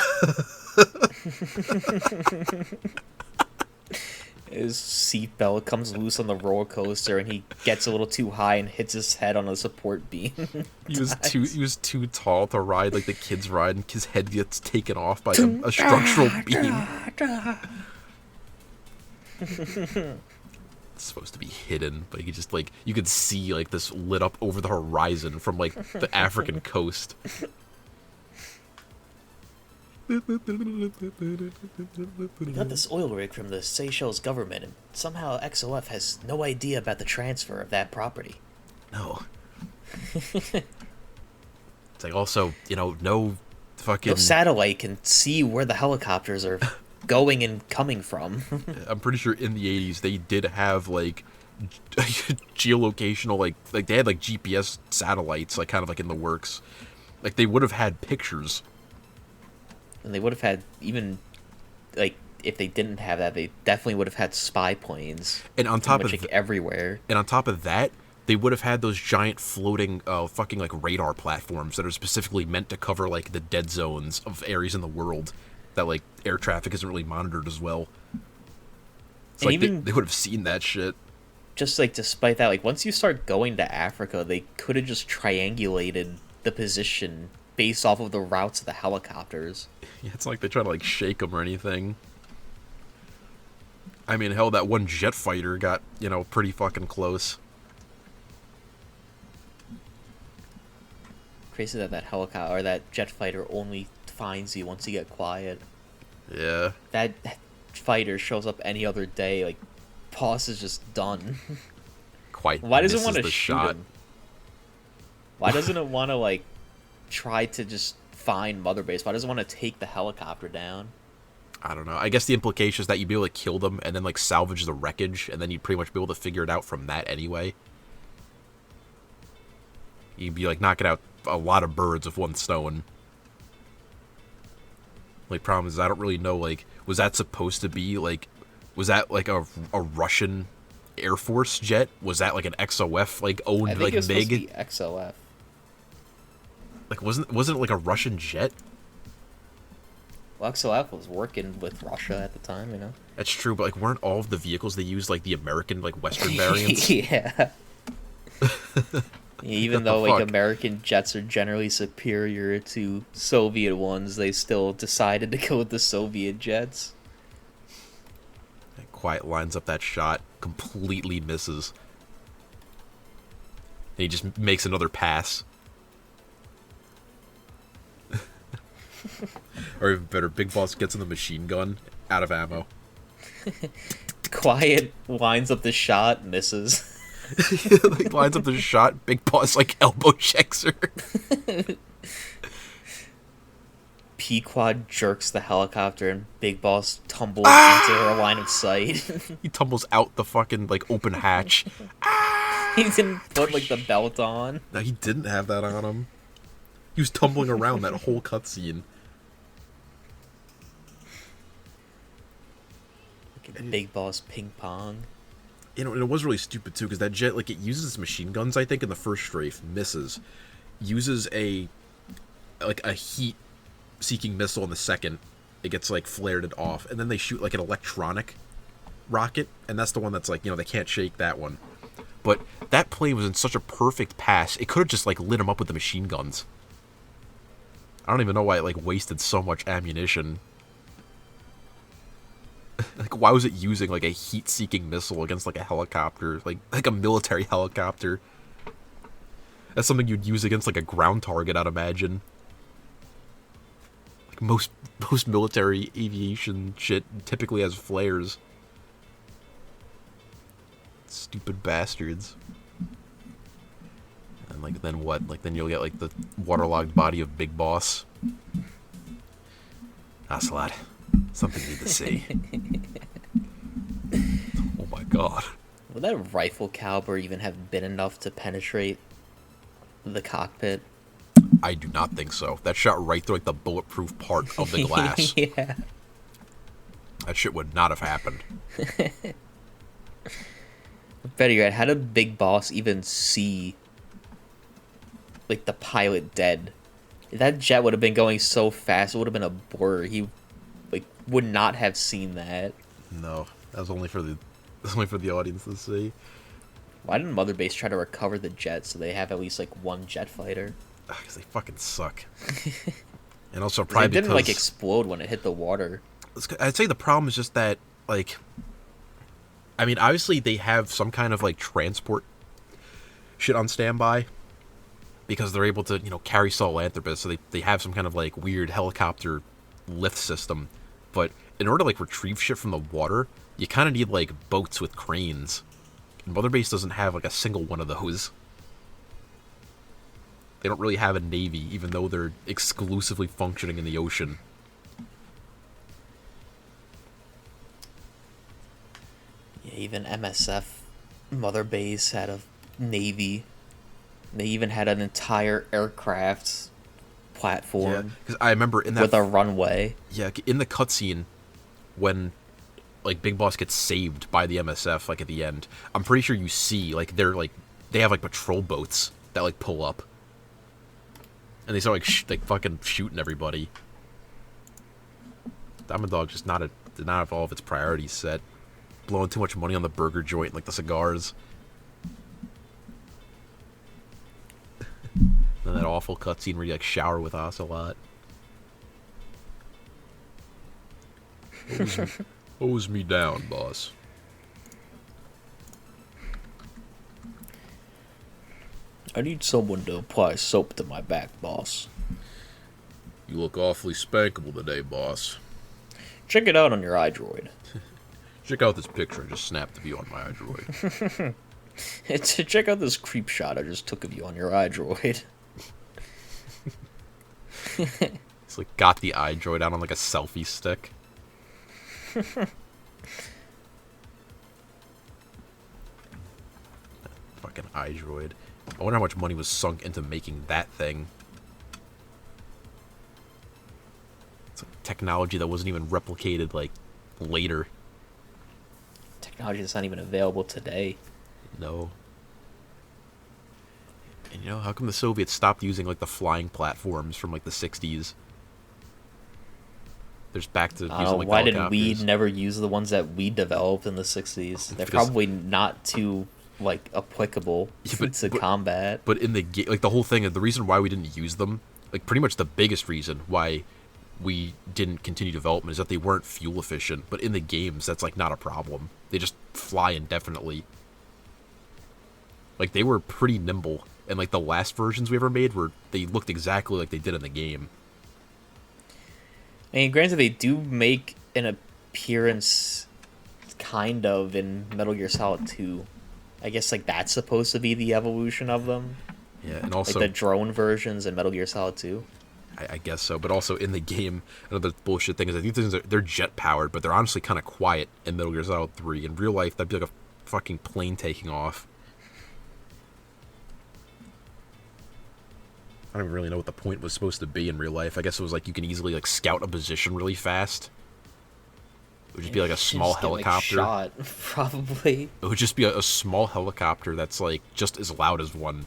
His seatbelt comes loose on the roller coaster, and he gets a little too high and hits his head on a support beam. He was too tall to ride like the kids ride, and his head gets taken off by a structural beam. It's supposed to be hidden, but you could just like you could see like this lit up over the horizon from like the African coast. We got this oil rig from the Seychelles government, and somehow XOF has no idea about the transfer of that property. No. It's like also, you know, no fucking... No satellite can see where the helicopters are going and coming from. I'm pretty sure in the 80s they did have, like, geolocational, like they had, like, GPS satellites, like, kind of, like, in the works. Like, they would have had pictures. And they would have had, even, like, if they didn't have that, they definitely would have had spy planes. And on top of everywhere. And on top of that, they would have had those giant floating fucking like radar platforms that are specifically meant to cover like the dead zones of areas in the world that like air traffic isn't really monitored as well. It's like even they would have seen that shit. Just like despite that, like once you start going to Africa, they could have just triangulated the position based off of the routes of the helicopters. Yeah, it's not like they try to like shake them or anything. I mean, hell, that one jet fighter got, you know, pretty fucking close. Crazy that helicopter or that jet fighter only finds you once you get quiet. Yeah. That fighter shows up any other day, like, Boss is just done. Quite. Why does it want to the shoot shot. him? Why doesn't it want to, like, try to just find Mother Base? Why doesn't it want to take the helicopter down? I don't know. I guess the implication is that you'd be able to kill them and then, like, salvage the wreckage, and then you'd pretty much be able to figure it out from that anyway. You'd be, like, knocking out a lot of birds with one stone. Like, problem is, I don't really know, like, was that supposed to be, like, was that, like, a Russian Air Force jet? Was that, like, an XOF, like, owned, I think like, it was supposed to MiG? be XOF. Like, wasn't it, like, a Russian jet? Well, XOF was working with Russia at the time, you know? That's true, but, like, weren't all of the vehicles they used, like, the American, like, Western variants? Yeah. Even though, like, American jets are generally superior to Soviet ones, they still decided to go with the Soviet jets. Quiet lines up that shot, completely misses. And he just makes another pass. Or even better, Big Boss gets in the machine gun, out of ammo. Quiet lines up the shot, misses. Like, lines up the shot, Big Boss, like, elbow checks her. Pequod jerks the helicopter and Big Boss tumbles into her line of sight. He tumbles out the fucking, like, open hatch. He didn't put, like, the belt on. No, he didn't have that on him. He was tumbling around that whole cutscene. Big Boss ping pong. You know, and it was really stupid too, because that jet, like, it uses machine guns, I think, in the first strafe, misses. Uses a heat-seeking missile in the second. It gets, like, flared it off. And then they shoot, like, an electronic rocket, and that's the one that's, like, you know, they can't shake that one. But that plane was in such a perfect pass, it could have just, like, lit him up with the machine guns. I don't even know why it, like, wasted so much ammunition. Like, why was it using, like, a heat-seeking missile against, like, a helicopter? Like a military helicopter. That's something you'd use against, like, a ground target, I'd imagine. Like, most military aviation shit typically has flares. Stupid bastards. And, like, then what? Like, then you'll get, like, the waterlogged body of Big Boss. Ocelot. Something you need to see. Oh my god. Would that rifle caliber even have been enough to penetrate the cockpit? I do not think so. That shot right through, like, the bulletproof part of the glass. Yeah. That shit would not have happened. Better yet, how did Big Boss even see, like, the pilot dead? That jet would have been going so fast, it would have been a blur. He, like, would not have seen that. No, that was only for the audience to see. Why didn't Mother Base try to recover the jet so they have at least, like, one jet fighter? Because they fucking suck. And also probably it didn't, like, explode when it hit the water. I'd say the problem is just that, like, I mean, obviously they have some kind of, like, transport shit on standby because they're able to, you know, carry Sahelanthropus, so they have some kind of, like, weird helicopter lift system. But in order to, like, retrieve shit from the water, you kind of need, like, boats with cranes. And Mother Base doesn't have, like, a single one of those. They don't really have a navy, even though they're exclusively functioning in the ocean. Yeah, even MSF, Mother Base, had a navy. They even had an entire aircraft platform. Yeah, because I remember in that with a runway. Yeah, in the cutscene when, like, Big Boss gets saved by the MSF, like, at the end, I'm pretty sure you see, like, they have, like, patrol boats that, like, pull up. And they start, like, fucking shooting everybody. Diamond Dog just did not have all of its priorities set. Blowing too much money on the burger joint, like the cigars. And that awful cutscene where you, like, shower with Ocelot. Hose me down, boss. I need someone to apply soap to my back, boss. You look awfully spankable today, boss. Check it out on your iDroid. Check out this picture I just snapped of you on my iDroid. Check out this creep shot I just took of you on your iDroid. It's like got the iDroid out on, like, a selfie stick. Fucking iDroid. I wonder how much money was sunk into making that thing. It's like technology that wasn't even replicated, like, later. Technology that's not even available today. No. And, you know, how come the Soviets stopped using, like, the flying platforms from, like, the 60s? There's back to using, like, why did we helicopters. never use the ones that we developed in the 60s? They're Because- probably not too, like, applicable to combat. But in the game, like, the whole thing, the reason why we didn't use them, like, pretty much the biggest reason why we didn't continue development is that they weren't fuel efficient. But in the games, that's, like, not a problem. They just fly indefinitely. Like, they were pretty nimble. And, like, the last versions we ever made they looked exactly like they did in the game. I mean, granted, they do make an appearance, kind of, in Metal Gear Solid 2. I guess, like, that's supposed to be the evolution of them. Yeah, and also... Like, the drone versions in Metal Gear Solid 2. I guess so, but also in the game, another bullshit thing is I think they're jet-powered, but they're honestly kind of quiet in Metal Gear Solid 3. In real life, that'd be like a fucking plane taking off. I don't even really know what the point was supposed to be in real life. I guess it was like you can easily, like, scout a position really fast. It would just be like a small Just get, like, helicopter. shot, probably. It would just be a small helicopter that's like just as loud as one.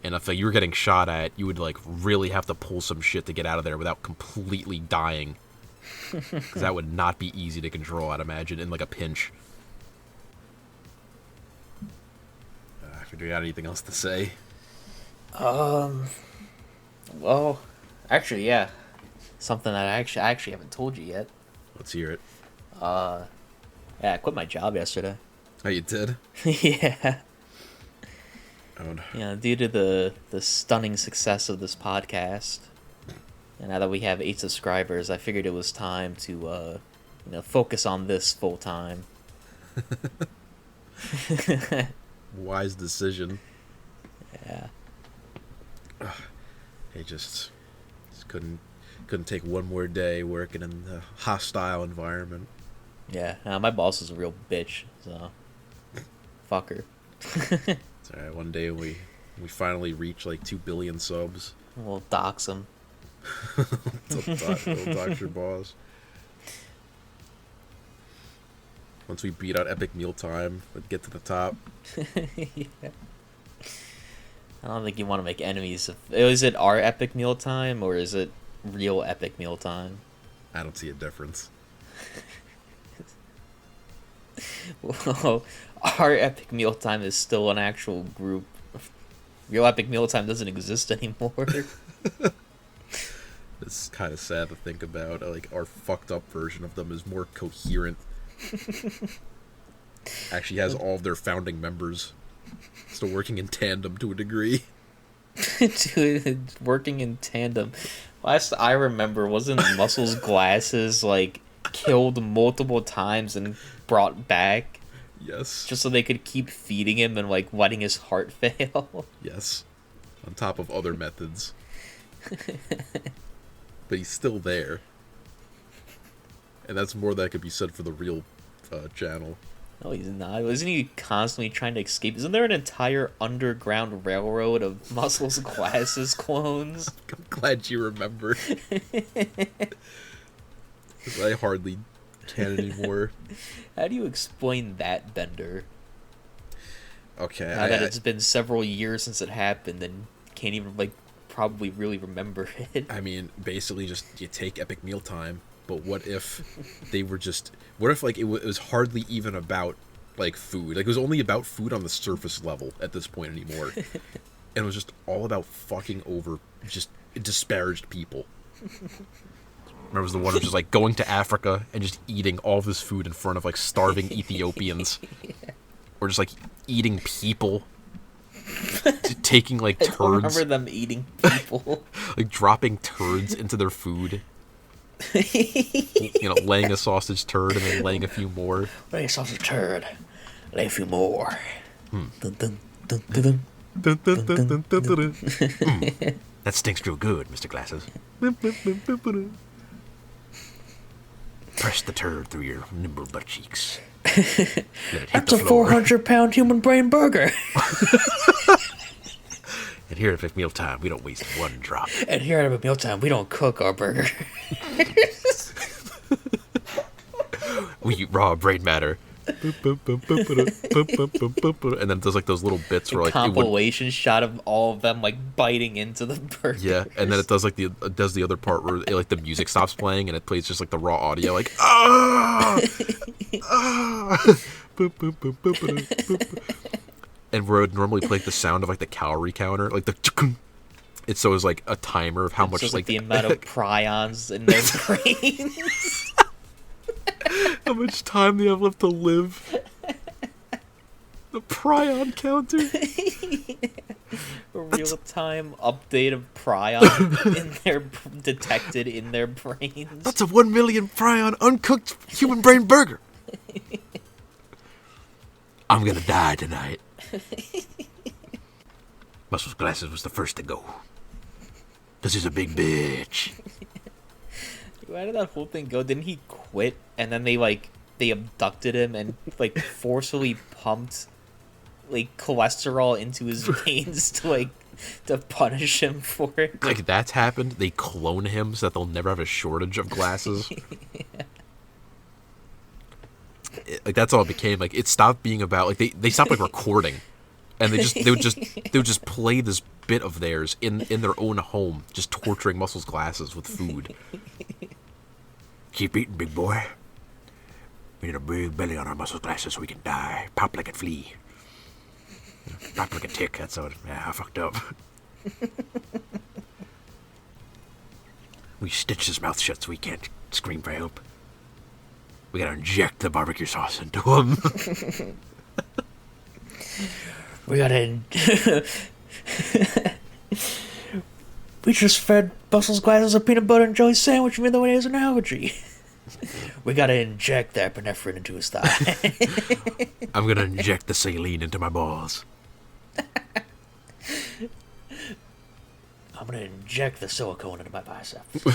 And if you were getting shot at, you would like really have to pull some shit to get out of there without completely dying. Because that would not be easy to control, I'd imagine, in like a pinch. Do you got anything else to say? Well, actually, yeah. Something that I actually haven't told you yet. Let's hear it. Yeah, I quit my job yesterday. Oh, you did? Yeah. Oh, no. Yeah, due to the stunning success of this podcast, and now that we have 8 subscribers, I figured it was time to, focus on this full time. Wise decision. Yeah. He just couldn't take one more day working in the hostile environment. Yeah, my boss is a real bitch, so fuck her. It's alright, one day we finally reach like 2 billion subs. We'll dox him. We'll dox your boss. Once we beat out Epic Mealtime, we'll get to the top. Yeah. I don't think you want to make enemies. Is it our Epic Mealtime or is it real Epic Mealtime? I don't see a difference. Well, our Epic Mealtime is still an actual group. Real Epic Mealtime doesn't exist anymore. It's kind of sad to think about. Like, our fucked up version of them is more coherent. Actually has all of their founding members still working in tandem to a degree. Dude, working in tandem. Last I remember, wasn't Muscle's glasses, like, killed multiple times and brought back? Yes. Just so they could keep feeding him and, like, letting his heart fail? Yes. On top of other methods. But he's still there. And that's more that could be said for the real channel. No, he's not. Isn't he constantly trying to escape? Isn't there an entire underground railroad of Muscle's glasses clones? I'm glad you remember. 'Cause I hardly can anymore. How do you explain that, Bender? Okay, Now that it's been several years since it happened and can't even, like, probably really remember it. I mean, basically just you take Epic Mealtime, but what if they were just... What if, like, it was hardly even about, like, food? Like, it was only about food on the surface level at this point anymore. And it was just all about fucking over just disparaged people. Remember, it was the one of just, like, going to Africa and just eating all of this food in front of, like, starving Ethiopians. Yeah. Or just, like, eating people. Taking, like, turds. I don't remember them eating people. Like, dropping turds into their food. Laying a sausage turd and then laying a few more. Lay a sausage turd. Lay a few more. That stinks real good, Mr. Glasses. Press the turd through your nimble butt cheeks. That's a 400-pound human brain burger. And here at Epic Mealtime, we don't waste one drop. And here at Epic Mealtime, we don't cook our burger. We eat raw brain matter. And then there's like those little bits where like compilation shot of all of them like biting into the burger. Yeah, and then it does like the other part where like the music stops playing and it plays just like the raw audio, like and where it would normally play like, the sound of like the calorie counter, like the it's so it's like a timer of how much just like the amount of prions in their brains. How much time they have left to live. The prion counter. A real-time update of prion in their detected in their brains. That's a 1 million prion uncooked human brain burger. I'm gonna die tonight. Muscle's Glasses was the first to go. 'Cause he's a big bitch. Why did that whole thing go? Didn't he quit and then they abducted him and like forcefully pumped like cholesterol into his veins to like to punish him for it. Like, that's happened. They clone him so that they'll never have a shortage of glasses. Like, that's all it became. Like, it stopped being about, like, they stopped, like, recording. And they would just play this bit of theirs in their own home, just torturing Muscle's glasses with food. Keep eating, big boy. We need a big belly on our Muscle's glasses so we can die. Pop like a flea. Pop like a tick, that's how it... Yeah, I fucked up. We stitched his mouth shut so he can't scream for help. We gotta inject the barbecue sauce into him. We gotta... We just fed Muscle's glasses a peanut butter and jelly sandwich even though he has an allergy. We gotta inject that epinephrine into his thigh. I'm gonna inject the saline into my balls. I'm gonna inject the silicone into my biceps.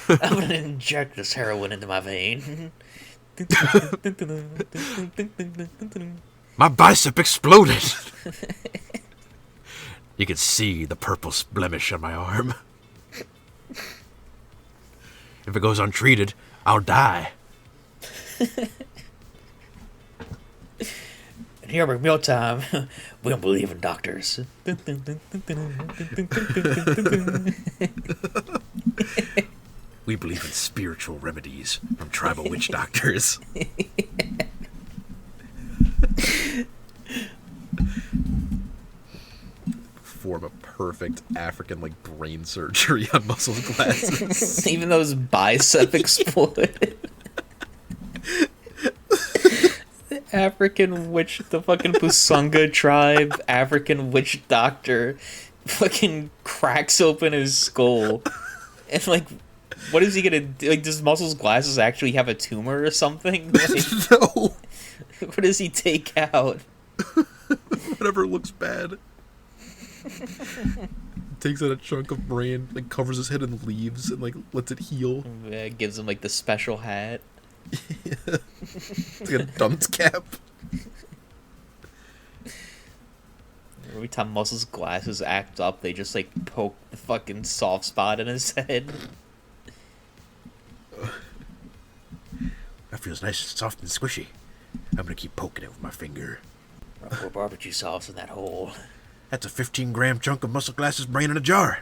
I'm gonna inject this heroin into my vein. My bicep exploded! You can see the purple blemish on my arm. If it goes untreated, I'll die. And here at mealtime, we don't believe in doctors. We believe in spiritual remedies from tribal witch doctors. Form a perfect African, like, brain surgery on Muscle's glasses. Even though his bicep exploded. African witch, the fucking Pusunga tribe, African witch doctor, fucking cracks open his skull. And, like, what is he gonna do? Like, does Muscle's glasses actually have a tumor or something? Like, No. what does he take out? Whatever looks bad. Takes out a chunk of brain, like, covers his head in leaves and, like, lets it heal. Yeah, gives him, like, the special hat. Yeah. It's like a dunce cap. Every time Muscle's glasses act up, they just, like, poke the fucking soft spot in his head. That feels nice and soft and squishy. I'm gonna keep poking it with my finger. Pour barbecue sauce in that hole. That's a 15-gram chunk of Muscle Glasses brain in a jar.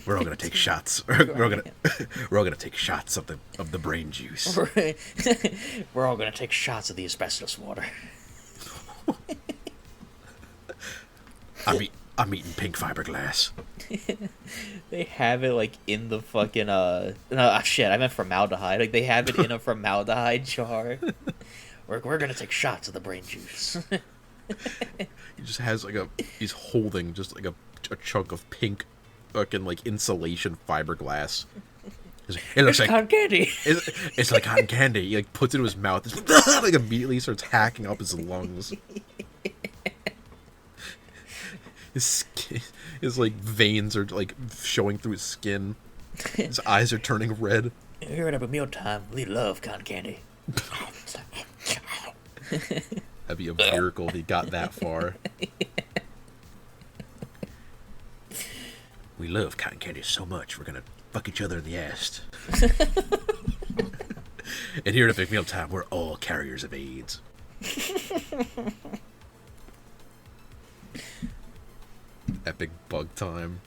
We're all gonna take shots. We're all gonna take shots of the brain juice. We're all gonna take shots of the asbestos water. I'm eating pink fiberglass. They have it, like, in the fucking no, shit, I meant formaldehyde. Like, they have it in a formaldehyde jar. We're gonna take shots of the brain juice. He just has, like, he's holding just, like, a chunk of pink fucking, like, insulation fiberglass. It looks like cotton candy. It's like cotton candy. He, like, puts it in his mouth. Like, immediately starts hacking up his lungs. His skin, his, like, veins are, like, showing through his skin. His eyes are turning red. Here at mealtime, we love cotton candy. That'd be a miracle if he got that far. we love cotton candy so much, we're gonna fuck each other in the ass. And here at Epic Mealtime, we're all carriers of AIDS. Epic bug time.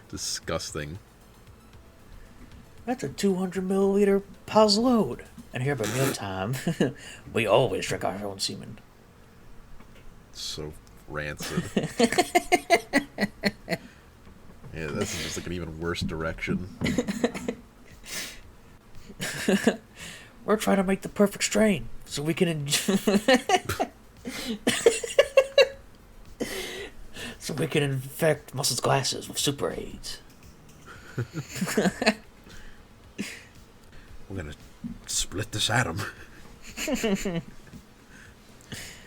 Disgusting. That's a 200 milliliter Paz load. And here at mealtime, we always drink our own semen. So rancid. Yeah, this is just like an even worse direction. We're trying to make the perfect strain so we can so we can infect Muscle's glasses with super AIDS. We're gonna split this atom.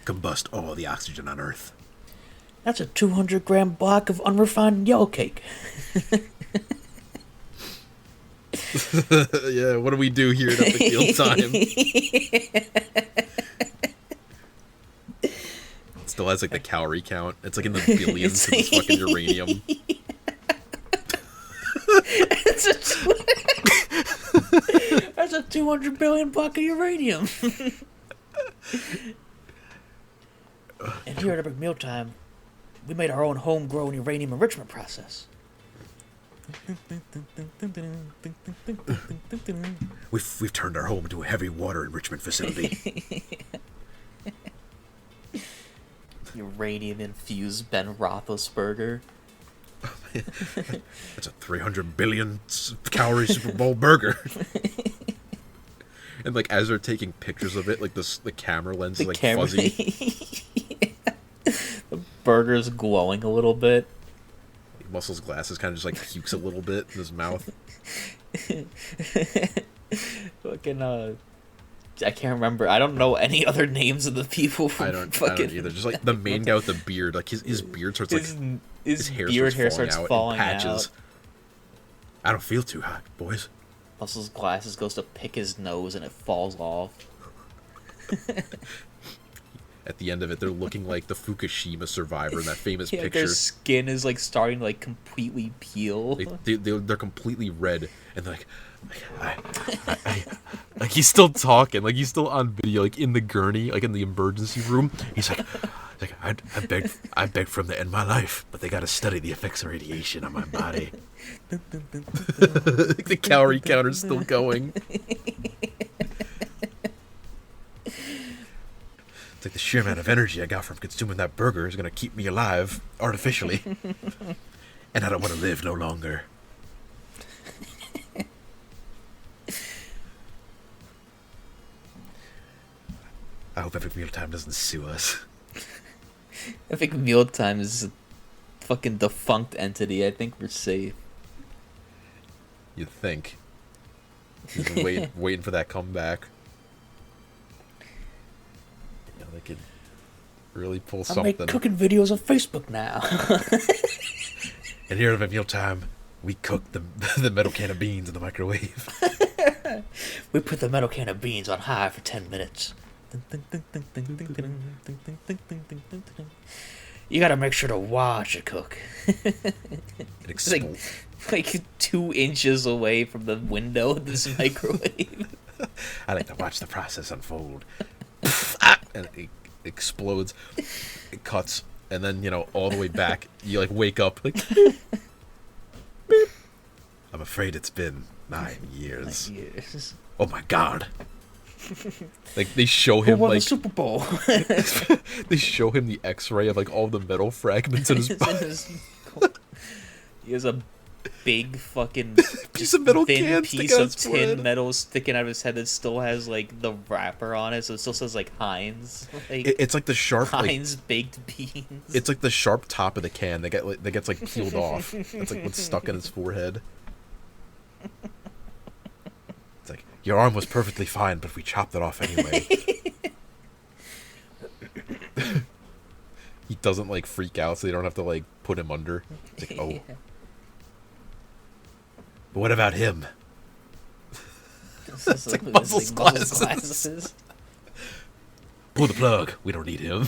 Combust all the oxygen on Earth. That's a 200-gram block of unrefined yellow cake. Yeah, what do we do here at Epic Meal Time? It still has like the calorie count. It's like in the billions of this fucking uranium. That's a 200 billion block of uranium. And here at Epic Mealtime, we made our own homegrown uranium enrichment process. We've turned our home into a heavy water enrichment facility. Uranium infused Ben Roethlisberger. That's a 300 billion calorie Super Bowl burger. And like as they're taking pictures of it, like the camera lens is like fuzzy. The burger's glowing a little bit. Muscle's glasses kind of just like pukes a little bit in his mouth. Fucking I can't remember. I don't know any other names of the people from I don't either. Just like the main guy with the beard, like his beard starts like his hair starts out falling in patches. out. I don't feel too hot, boys. Muscle's glasses goes to pick his nose and it falls off. At the end of it, they're looking like the Fukushima survivor in that famous Yeah, picture. their skin is like starting to like completely peel. They're completely red, and they're like, like he's still talking, like he's still on video, like in the gurney, like in the emergency room. He's like I begged for them to end my life, but they got to study the effects of radiation on my body. The calorie counter's still going. It's like the sheer amount of energy I got from consuming that burger is going to keep me alive artificially. And I don't want to live no longer. I hope Epic Mealtime doesn't sue us. Epic Mealtime is a fucking defunct entity. I think we're safe. You'd think. He's been waiting for that comeback. Yeah, they could really pull I something. make cooking videos on Facebook now. And here at Epic Mealtime, we cook the metal can of beans in the microwave. We put the metal can of beans on high for 10 minutes. You gotta make sure to watch it cook. It It's like 2 inches away from the window of this microwave. I like to watch the process unfold. And it explodes. It cuts. And then, all the way back, you like wake up like I'm afraid it's been 9 years. 9 years. Oh my god. Like they show him Who won like the Super Bowl? they show him the X-ray of like all the metal fragments in his body. He has a big fucking Piece of metal thin can piece sticking out of his tin forehead. metal sticking out of his head that still has like the wrapper on it, so it still says like Heinz. Like It's like the sharp like, Heinz baked beans. it's like the sharp top of the can that gets like peeled off. That's like what's stuck in his forehead. It's like, your arm was perfectly fine, but we chopped it off anyway. He doesn't like freak out, so they don't have to like put him under. It's like, oh. Yeah. But what about him? It's like Muscle's glasses. Pull the plug. We don't need him.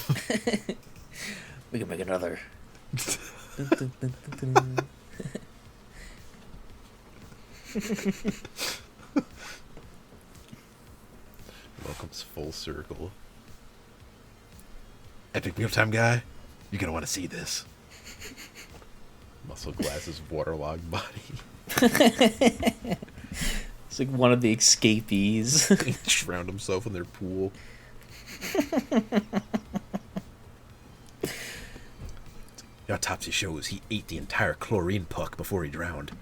We can make another. Welcome's full circle. Epic Mealtime guy, you're gonna want to see this. Muscle glasses, waterlogged body. It's like one of the escapees. He drowned himself in their pool. The autopsy shows he ate the entire chlorine puck before he drowned.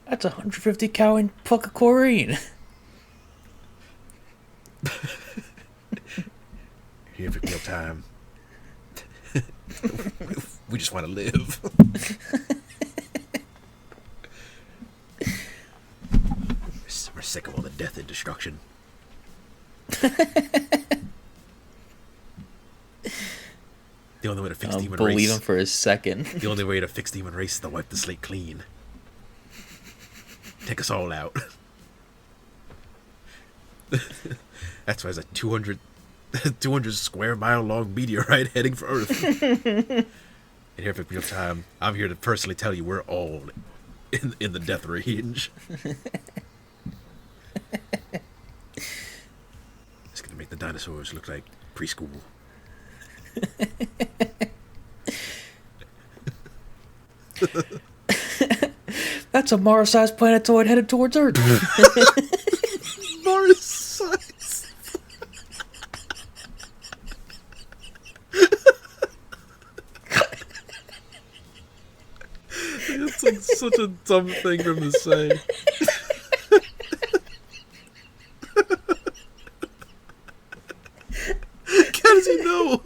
That's 150 calorie puck of chlorine. Here for Mealtime. We just want to live. We're sick of all the death and destruction. The only way to fix the I'll human believe race. him for a second. The only way to fix the human race is to wipe the slate clean. Take us all out. That's why it's a 200 square mile long meteorite heading for Earth. And here for real time, I'm here to personally tell you we're all in the death range. It's gonna make the dinosaurs look like preschool. That's a Mars-sized planetoid headed towards Earth. Mars-sized. It's like such a dumb thing for him to say. How does he know?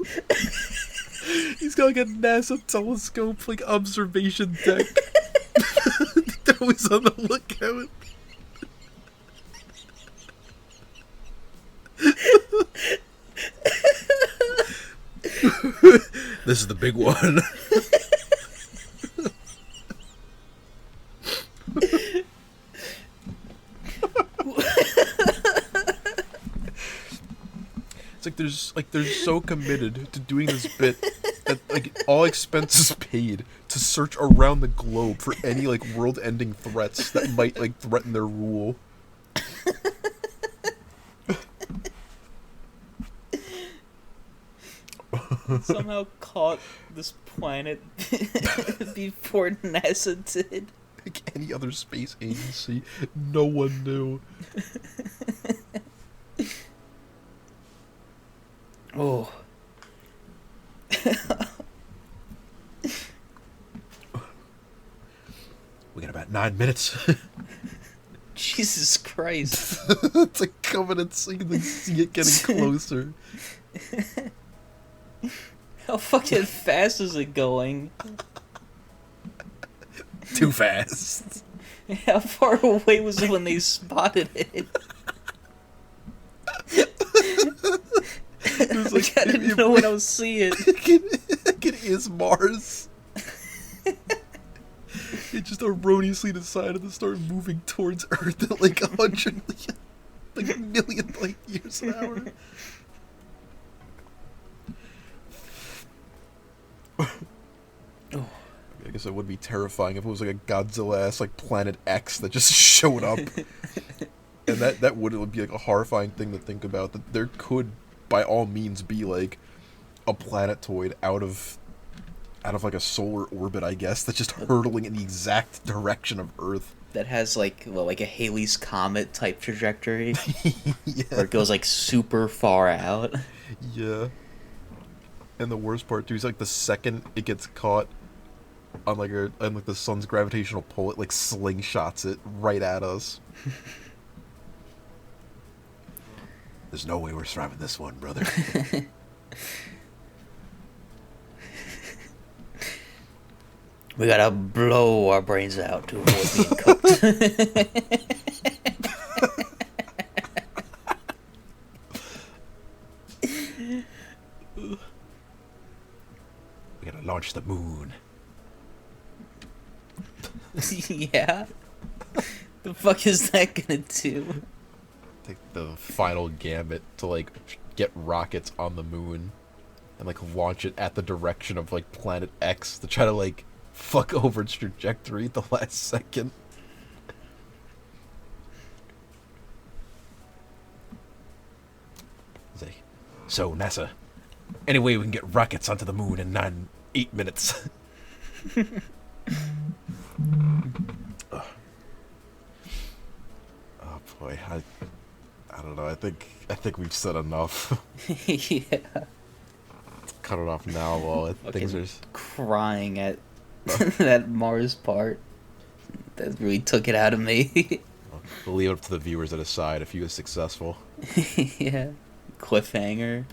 He's got like a NASA telescope, like observation deck. They're always on the lookout. This is the big one. It's like they're so committed to doing this bit that like all expenses paid to search around the globe for any like world-ending threats that might like threaten their rule. Somehow caught this planet before NASA did. Like any other space agency, no one knew. Oh. We got about 9 minutes. Jesus Christ. It's like coming so you can like, see it getting closer. How fucking fast is it going? Too fast. How far away was it when they spotted it? It was like, I didn't know when I was seeing it. It is Mars. It just erroneously decided to start moving towards Earth at like 100 like million light years an hour. I guess it would be terrifying if it was like a Godzilla-ass like Planet X that just showed up. And that would be like a horrifying thing to think about. That there could, by all means, be like a planetoid out of like a solar orbit, I guess, that's just hurtling in the exact direction of Earth. That has like a Halley's Comet type trajectory. Yeah. Where it goes like super far out. Yeah. And the worst part too is like the second it gets caught on like the sun's gravitational pull, it like slingshots it right at us. There's no way we're surviving this one, brother. We gotta blow our brains out to avoid being cooked. We gotta launch the moon. Yeah? The fuck is that gonna do? Take the final gambit to like get rockets on the moon and like launch it at the direction of like Planet X to try to like fuck over its trajectory at the last second. So, NASA, any way we can get rockets onto the moon in 8 minutes? Oh boy, I don't know. I think we've said enough. Yeah. Let's cut it off now while things are Crying at that Mars part. That really took it out of me. We'll leave it up to the viewers to decide if he was successful. Yeah. Cliffhanger.